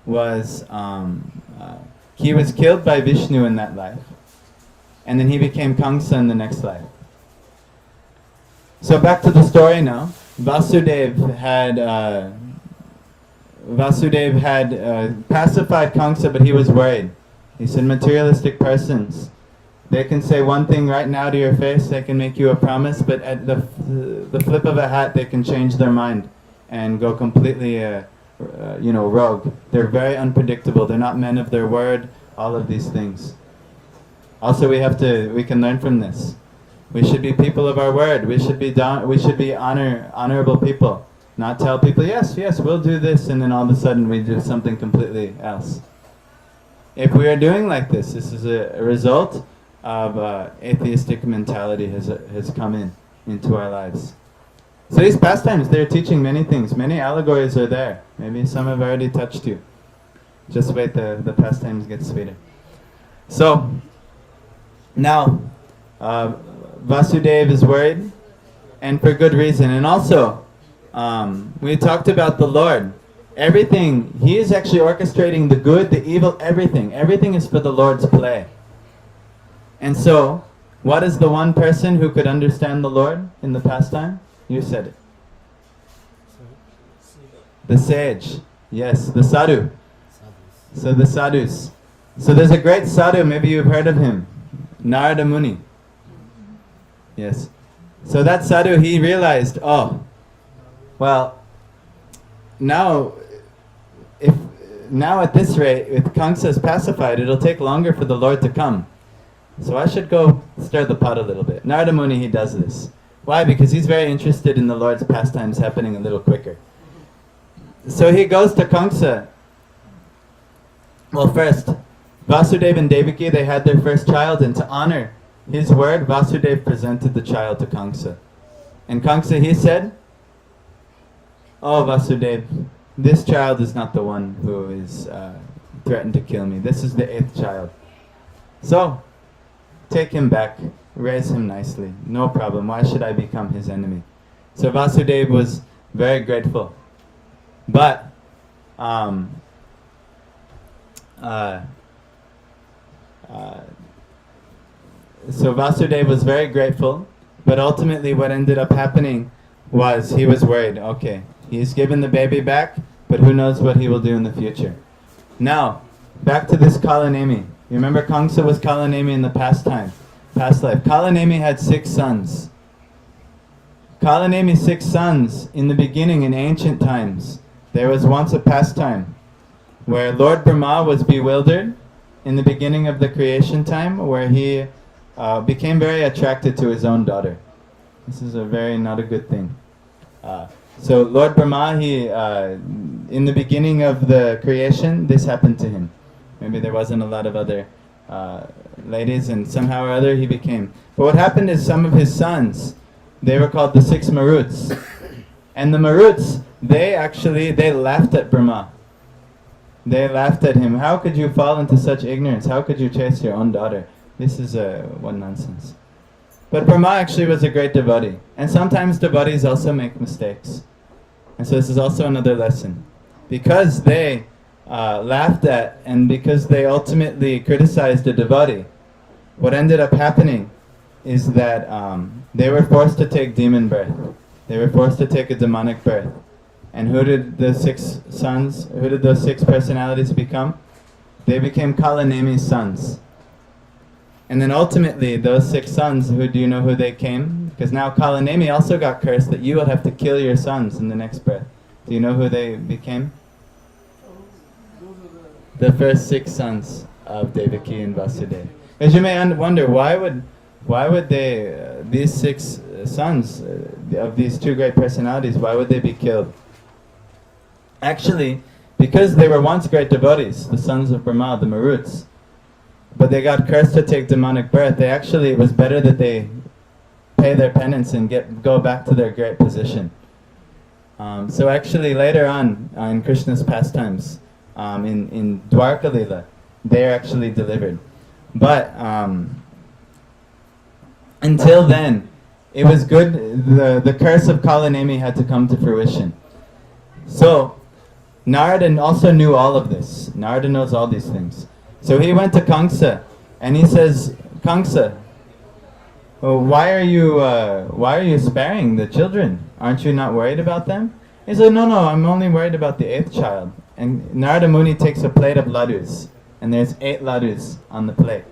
was he was killed by Vishnu in that life, and then he became Kamsa in the next life. So back to the story now. Vasudev had pacified Kamsa, but he was worried. He said, materialistic persons, they can say one thing right now to your face, they can make you a promise, but at the flip of a hat, they can change their mind and go completely, rogue. They're very unpredictable. They're not men of their word. All of these things. Also, we can learn from this. We should be people of our word. We should be honorable people. Not tell people, yes, we'll do this, and then all of a sudden we do something completely else. If we are doing like this is a result of atheistic mentality has come into our lives. So these pastimes, they're teaching many things. Many allegories are there. Maybe some have already touched you. Just wait, the pastimes get sweeter. So, now, Vasudeva is worried, and for good reason. And also, we talked about the Lord. Everything, He is actually orchestrating the good, the evil, everything. Everything is for the Lord's play. And so, what is the one person who could understand the Lord in the pastime? You said it. The sage. Yes, the sadhu. So the sadhus. So there's a great sadhu, maybe you've heard of him. Narada Muni. Yes. So that sadhu, he realized, now at this rate, if Kamsa is pacified, it'll take longer for the Lord to come. So I should go stir the pot a little bit. Narada Muni, he does this. Why? Because he's very interested in the Lord's pastimes happening a little quicker. So he goes to Kamsa. Well, first, Vasudeva and Devaki, they had their first child, and to honor his word, Vasudeva presented the child to Kamsa. And Kamsa, he said, "Oh, Vasudev, this child is not the one who is threatened to kill me. This is the 8th child. So, take him back, raise him nicely. No problem. Why should I become his enemy?" So Vasudeva was very grateful. But, so Vasudeva was very grateful, but ultimately what ended up happening was he was worried. Okay, he's given the baby back, but who knows what he will do in the future. Now, back to this Kalanemi. You remember Kamsa was Kalanemi in the past life. Kalanemi had 6 sons. Kalanemi's 6 sons, in the beginning, in ancient times, there was once a pastime where Lord Brahma was bewildered in the beginning of the creation time, where he became very attracted to his own daughter. This is not a good thing. So Lord Brahma, in the beginning of the creation, this happened to him. Maybe there wasn't a lot of other ladies, and somehow or other he became. But what happened is some of his sons, they were called the 6 Maruts. And the Maruts, they laughed at Brahma. They laughed at him. How could you fall into such ignorance? How could you chase your own daughter? This is one nonsense. But Brahma actually was a great devotee. And sometimes devotees also make mistakes. And so this is also another lesson. Because they laughed at and because they ultimately criticized a devotee, what ended up happening is that they were forced to take demon birth. They were forced to take a demonic birth. And who did the 6 sons, who did those 6 personalities become? They became Kalanemi's sons. And then ultimately, those 6 sons, do you know who they came? Because now Kalanemi also got cursed that you will have to kill your sons in the next birth. Do you know who they became? The first 6 sons of Devaki and Vasudeva. As you may wonder, why would they, these 6 sons of these 2 great personalities, why would they be killed? Actually, because they were once great devotees, the sons of Brahma, the Maruts, but they got cursed to take demonic birth. It was better that they pay their penance and go back to their great position. So actually later on, in Krishna's pastimes, in Dwarka Lila, they are actually delivered. But until then, it was good, the curse of Kalanemi had to come to fruition. So, Narada also knew all of this. Narada knows all these things. So he went to Kamsa, and he says, "Kamsa, why are you sparing the children? Aren't you not worried about them?" He said, No, I'm only worried about the 8th child." And Narada Muni takes a plate of ladus, and there's 8 ladus on the plate.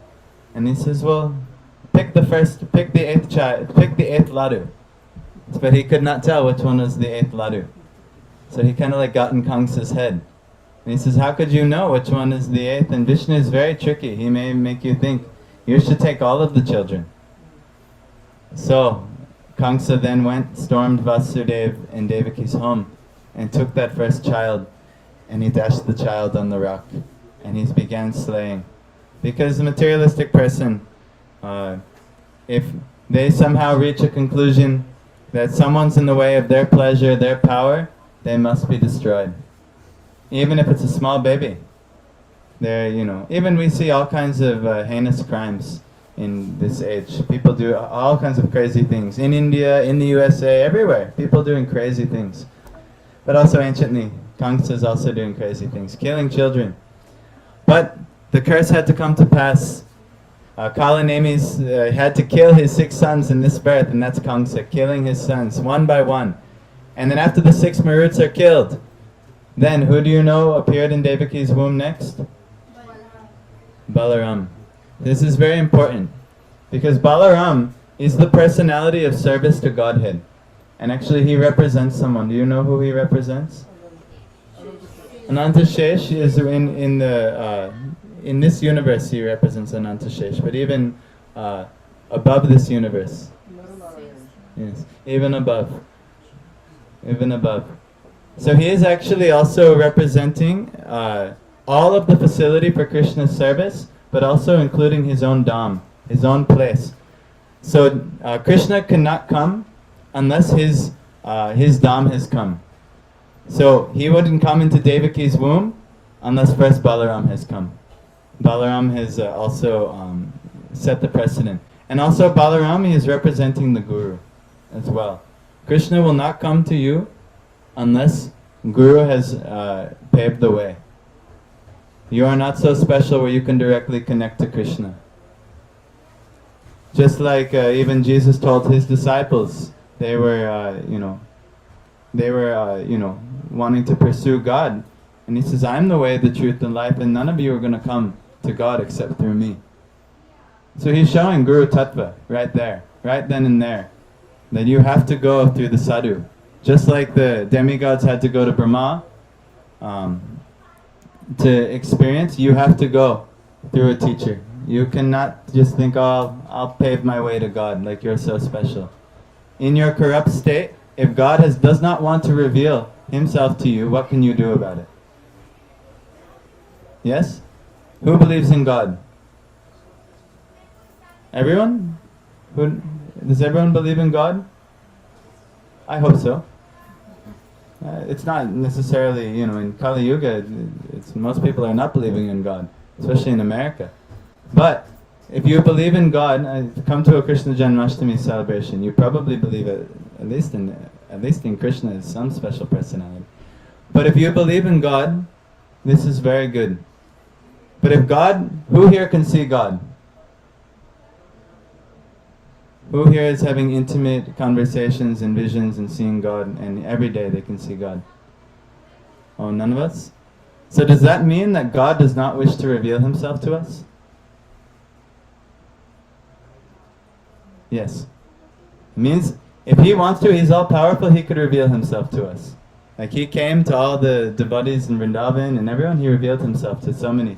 And he says, "Well, pick the 8th child, pick the 8th ladu." But he could not tell which one was the 8th ladu. So he kind of got in Kamsa's head. And he says, "How could you know which one is the 8th? And Vishnu is very tricky. He may make you think you should take all of the children." So Kamsa then stormed Vasudeva and Devaki's home, and took that first child, and he dashed the child on the rock, and he began slaying. Because the materialistic person, if they somehow reach a conclusion that someone's in the way of their pleasure, their power, they must be destroyed. Even if it's a small baby. Even we see all kinds of heinous crimes in this age. People do all kinds of crazy things. In India, in the USA, everywhere. People doing crazy things. But also anciently, Kamsa is also doing crazy things. Killing children. But the curse had to come to pass. Kalanemi had to kill his 6 sons in this birth, and that's Kamsa, killing his sons one by one. And then after the 6 Maruts are killed, then who do you know appeared in Devaki's womb next? Balaram. This is very important, because Balaram is the personality of service to Godhead. And actually he represents someone. Do you know who he represents? Anantashesh is in this universe he represents Anantashesh, but even above this universe. Yes, even above. Even above. So he is actually also representing all of the facility for Krishna's service, but also including his own dham, his own place. So Krishna cannot come unless his dham has come. So he wouldn't come into Devaki's womb unless first Balaram has come. Balaram has also set the precedent. And also Balaram is representing the Guru as well. Krishna will not come to you unless Guru has paved the way. You are not so special where you can directly connect to Krishna. Just like even Jesus told his disciples, they were, wanting to pursue God. And he says, I'm the way, the truth, and life, and none of you are going to come to God except through me. So he's showing Guru Tattva right there, right then and there, that you have to go through the sadhu. Just like the demigods had to go to Brahma to experience, you have to go through a teacher. You cannot just think, oh, I'll pave my way to God, like you're so special. In your corrupt state, if God does not want to reveal himself to you, what can you do about it? Yes? Who believes in God? Everyone? Does everyone believe in God? I hope so. It's not necessarily, in Kali Yuga, most people are not believing in God, especially in America. But if you believe in God, come to a Krishna Janmashtami celebration, you probably believe at least in Krishna as some special personality. But if you believe in God, this is very good. But if God, who here can see God? Who here is having intimate conversations and visions and seeing God, and every day they can see God? Oh, none of us? So does that mean that God does not wish to reveal himself to us? Yes. It means if he wants to, he's all powerful, he could reveal himself to us. Like he came to all the devotees in Vrindavan and everyone, he revealed himself to so many.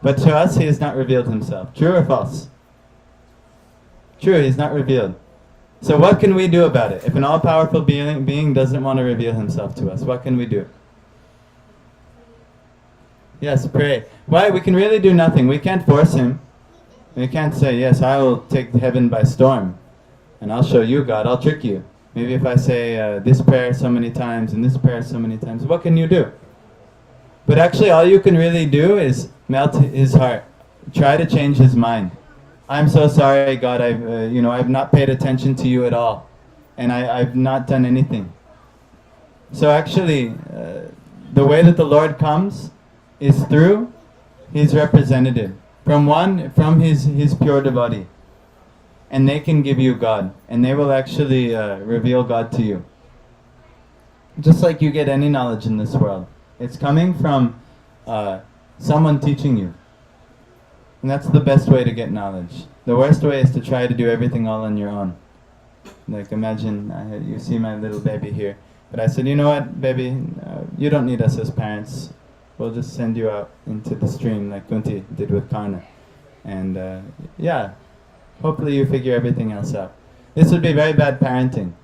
But to us, he has not revealed himself. True or false? True, he's not revealed. So what can we do about it? If an all-powerful being doesn't want to reveal himself to us, what can we do? Yes, pray. Why? We can really do nothing. We can't force him. We can't say, yes, I will take heaven by storm. And I'll show you, God. I'll trick you. Maybe if I say this prayer so many times and this prayer so many times, what can you do? But actually all you can really do is melt his heart. Try to change his mind. I'm so sorry, God, I've not paid attention to you at all. And I've not done anything. So actually, the way that the Lord comes is through his representative. From his pure devotee. And they can give you God. And they will actually reveal God to you. Just like you get any knowledge in this world. It's coming from someone teaching you. And that's the best way to get knowledge. The worst way is to try to do everything all on your own. Like imagine, you see my little baby here. But I said, you know what, baby, you don't need us as parents. We'll just send you out into the stream like Kunti did with Karna. And hopefully you figure everything else out. This would be very bad parenting.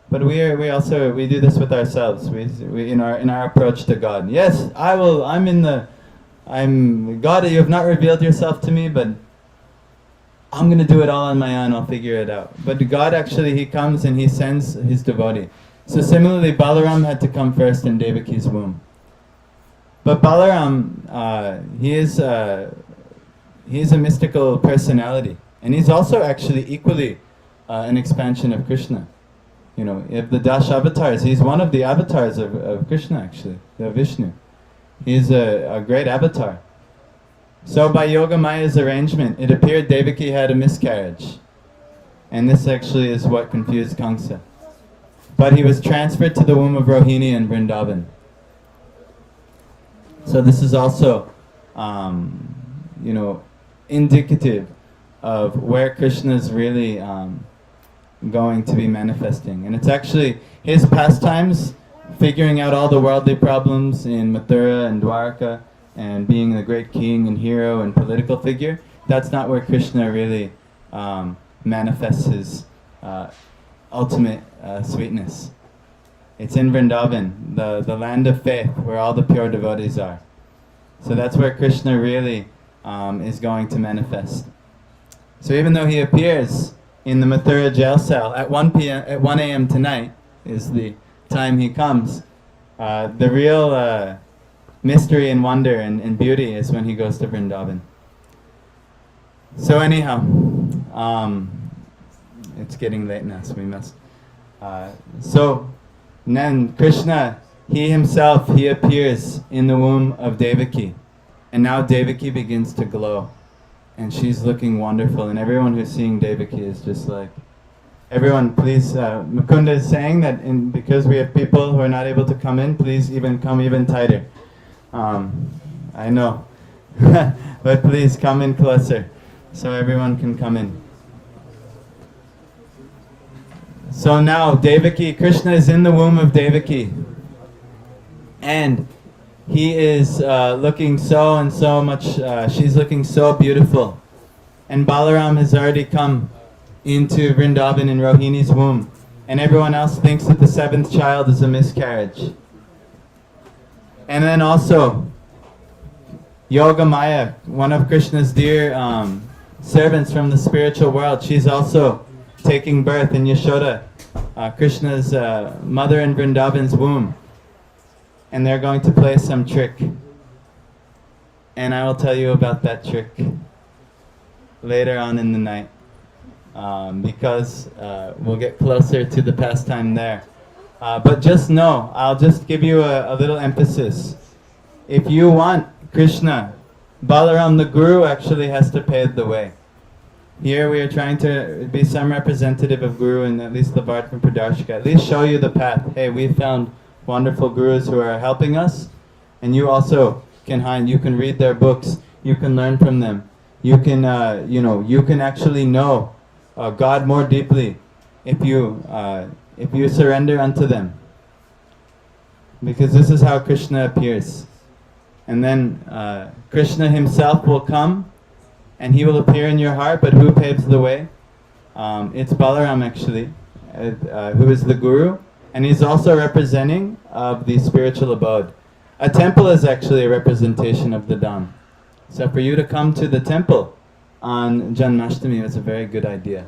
But we do this with ourselves. We in our approach to God. Yes, I'm God, you have not revealed yourself to me, but I'm going to do it all on my own, I'll figure it out. But God actually, he comes and he sends his devotee. So similarly, Balaram had to come first in Devaki's womb. But Balaram, he's a mystical personality. And he's also actually equally an expansion of Krishna. If the Dash avatars, he's one of the avatars of Krishna actually, the Vishnu. He's a great avatar. So by Yoga Maya's arrangement, it appeared Devaki had a miscarriage. And this actually is what confused Kamsa. But he was transferred to the womb of Rohini in Vrindavan. So this is also, indicative of where Krishna is really going to be manifesting. And it's actually his pastimes, figuring out all the worldly problems in Mathura and Dwarka, and being the great king and hero and political figure. That's not where Krishna really manifests his ultimate sweetness. It's in Vrindavan, the land of faith, where all the pure devotees are. So that's where Krishna really is going to manifest. So even though he appears in the Mathura jail cell at 1 a.m. tonight, is the time he comes, The real mystery and wonder and beauty is when he goes to Vrindavan. So anyhow, it's getting late now, so we must. So then Krishna, he himself, he appears in the womb of Devaki. And now Devaki begins to glow. And she's looking wonderful. And everyone who's seeing Devaki is just like, everyone please, Mukunda is saying that because we have people who are not able to come in, please come even tighter. I know. But please come in closer so everyone can come in. So now Devaki, Krishna is in the womb of Devaki. And he is looking so and so much, she's looking so beautiful. And Balaram has already come into Vrindavan in Rohini's womb. And everyone else thinks that the seventh child is a miscarriage. And then also, Yoga Maya, one of Krishna's dear servants from the spiritual world, she's also taking birth in Yashoda, Krishna's mother in Vrindavan's womb. And they're going to play some trick. And I will tell you about that trick later on in the night. Because we'll get closer to the pastime there. But just know, I'll just give you a little emphasis. If you want Krishna, Balaram the Guru actually has to pave the way. Here we are trying to be some representative of Guru, and at least the Bart from Pradarshika, at least show you the path. Hey, we found wonderful gurus who are helping us, and you also can you can read their books, you can learn from them, you can you can actually know God more deeply if you surrender unto them, because this is how Krishna appears. And then Krishna himself will come and he will appear in your heart. But who paves the way? It's Balaram actually, who is the Guru. And he's also representing of the spiritual abode. A temple is actually a representation of the Dham. So for you to come to the temple on Janmashtami is a very good idea.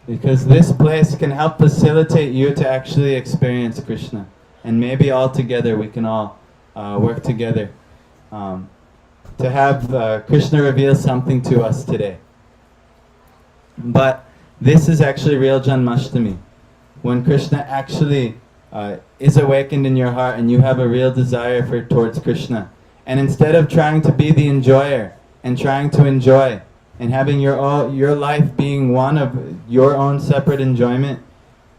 Because this place can help facilitate you to actually experience Krishna. And maybe all together we can all work together to have Krishna reveal something to us today. But this is actually real Janmashtami. When Krishna actually is awakened in your heart and you have a real desire towards Krishna. And instead of trying to be the enjoyer and trying to enjoy and having your life being one of your own separate enjoyment,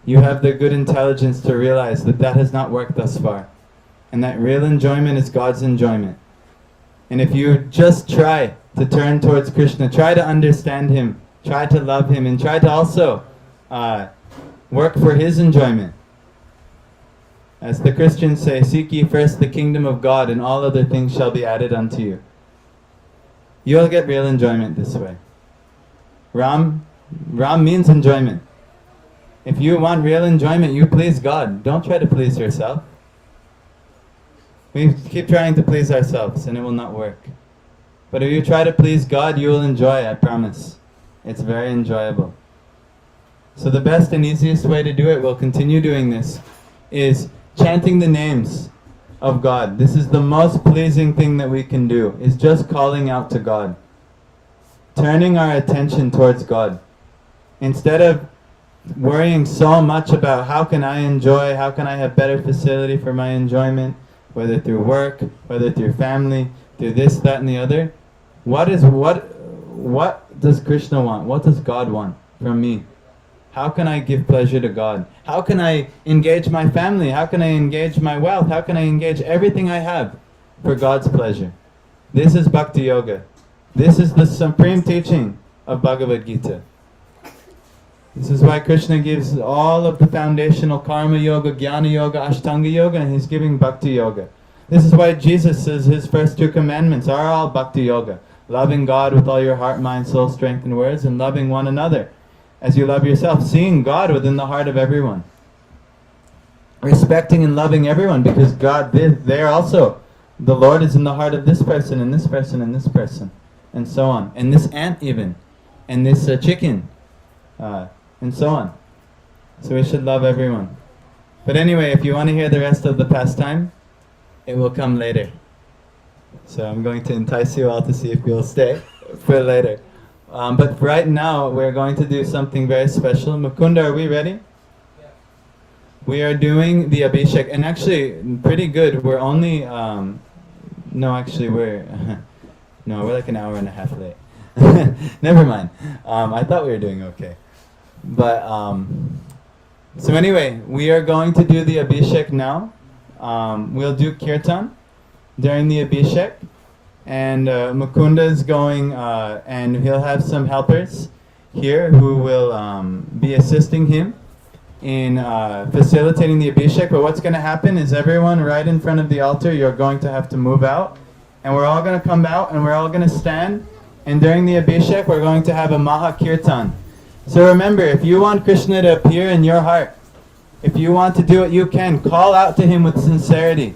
you have the good intelligence to realize that that has not worked thus far. And that real enjoyment is God's enjoyment. And if you just try to turn towards Krishna, try to understand Him, try to love Him, and try to also work for His enjoyment. As the Christians say, seek ye first the kingdom of God, and all other things shall be added unto you. You'll get real enjoyment this way. Ram means enjoyment. If you want real enjoyment, you please God. Don't try to please yourself. We keep trying to please ourselves and it will not work. But if you try to please God, you will enjoy, I promise. It's very enjoyable. So the best and easiest way to do it, we'll continue doing this, is chanting the names of God. This is the most pleasing thing that we can do, is just calling out to God. Turning our attention towards God. Instead of worrying so much about how can I enjoy, how can I have better facility for my enjoyment, whether through work, whether through family, through this, that, and the other. What does Krishna want? What does God want from me? How can I give pleasure to God? How can I engage my family? How can I engage my wealth? How can I engage everything I have for God's pleasure? This is Bhakti Yoga. This is the supreme teaching of Bhagavad Gita. This is why Krishna gives all of the foundational Karma Yoga, Jnana Yoga, Ashtanga Yoga, and He's giving Bhakti Yoga. This is why Jesus says His first 2 commandments are all Bhakti Yoga. Loving God with all your heart, mind, soul, strength, and words, and loving one another as you love yourself. Seeing God within the heart of everyone. Respecting and loving everyone, because God, there also, the Lord is in the heart of this person, and this person, and this person, and so on. And this ant even, and this chicken, and so on. So we should love everyone. But anyway, if you want to hear the rest of the pastime, it will come later. So I'm going to entice you all to see if you'll stay for later. But right now, we're going to do something very special. Mukunda, are we ready? Yeah. We are doing the Abhishek, and actually, pretty good. We're only, no, actually, we're like an hour and a half late. Never mind. I thought we were doing okay. But, so anyway, we are going to do the Abhishek now. We'll do Kirtan during the Abhishek. And Mukunda is going, and he'll have some helpers here who will be assisting him in facilitating the Abhishek. But what's going to happen is everyone right in front of the altar, you're going to have to move out. And we're all going to come out and we're all going to stand. And during the Abhishek, we're going to have a Maha Kirtan. So remember, if you want Krishna to appear in your heart, if you want to do what you can, call out to him with sincerity.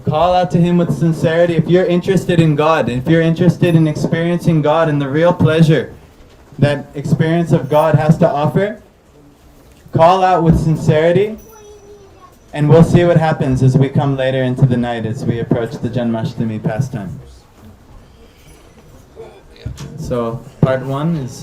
Call out to him with sincerity. If you're interested in God, if you're interested in experiencing God and the real pleasure that experience of God has to offer, call out with sincerity, and we'll see what happens as we come later into the night as we approach the Janmashtami pastime. So part 1 is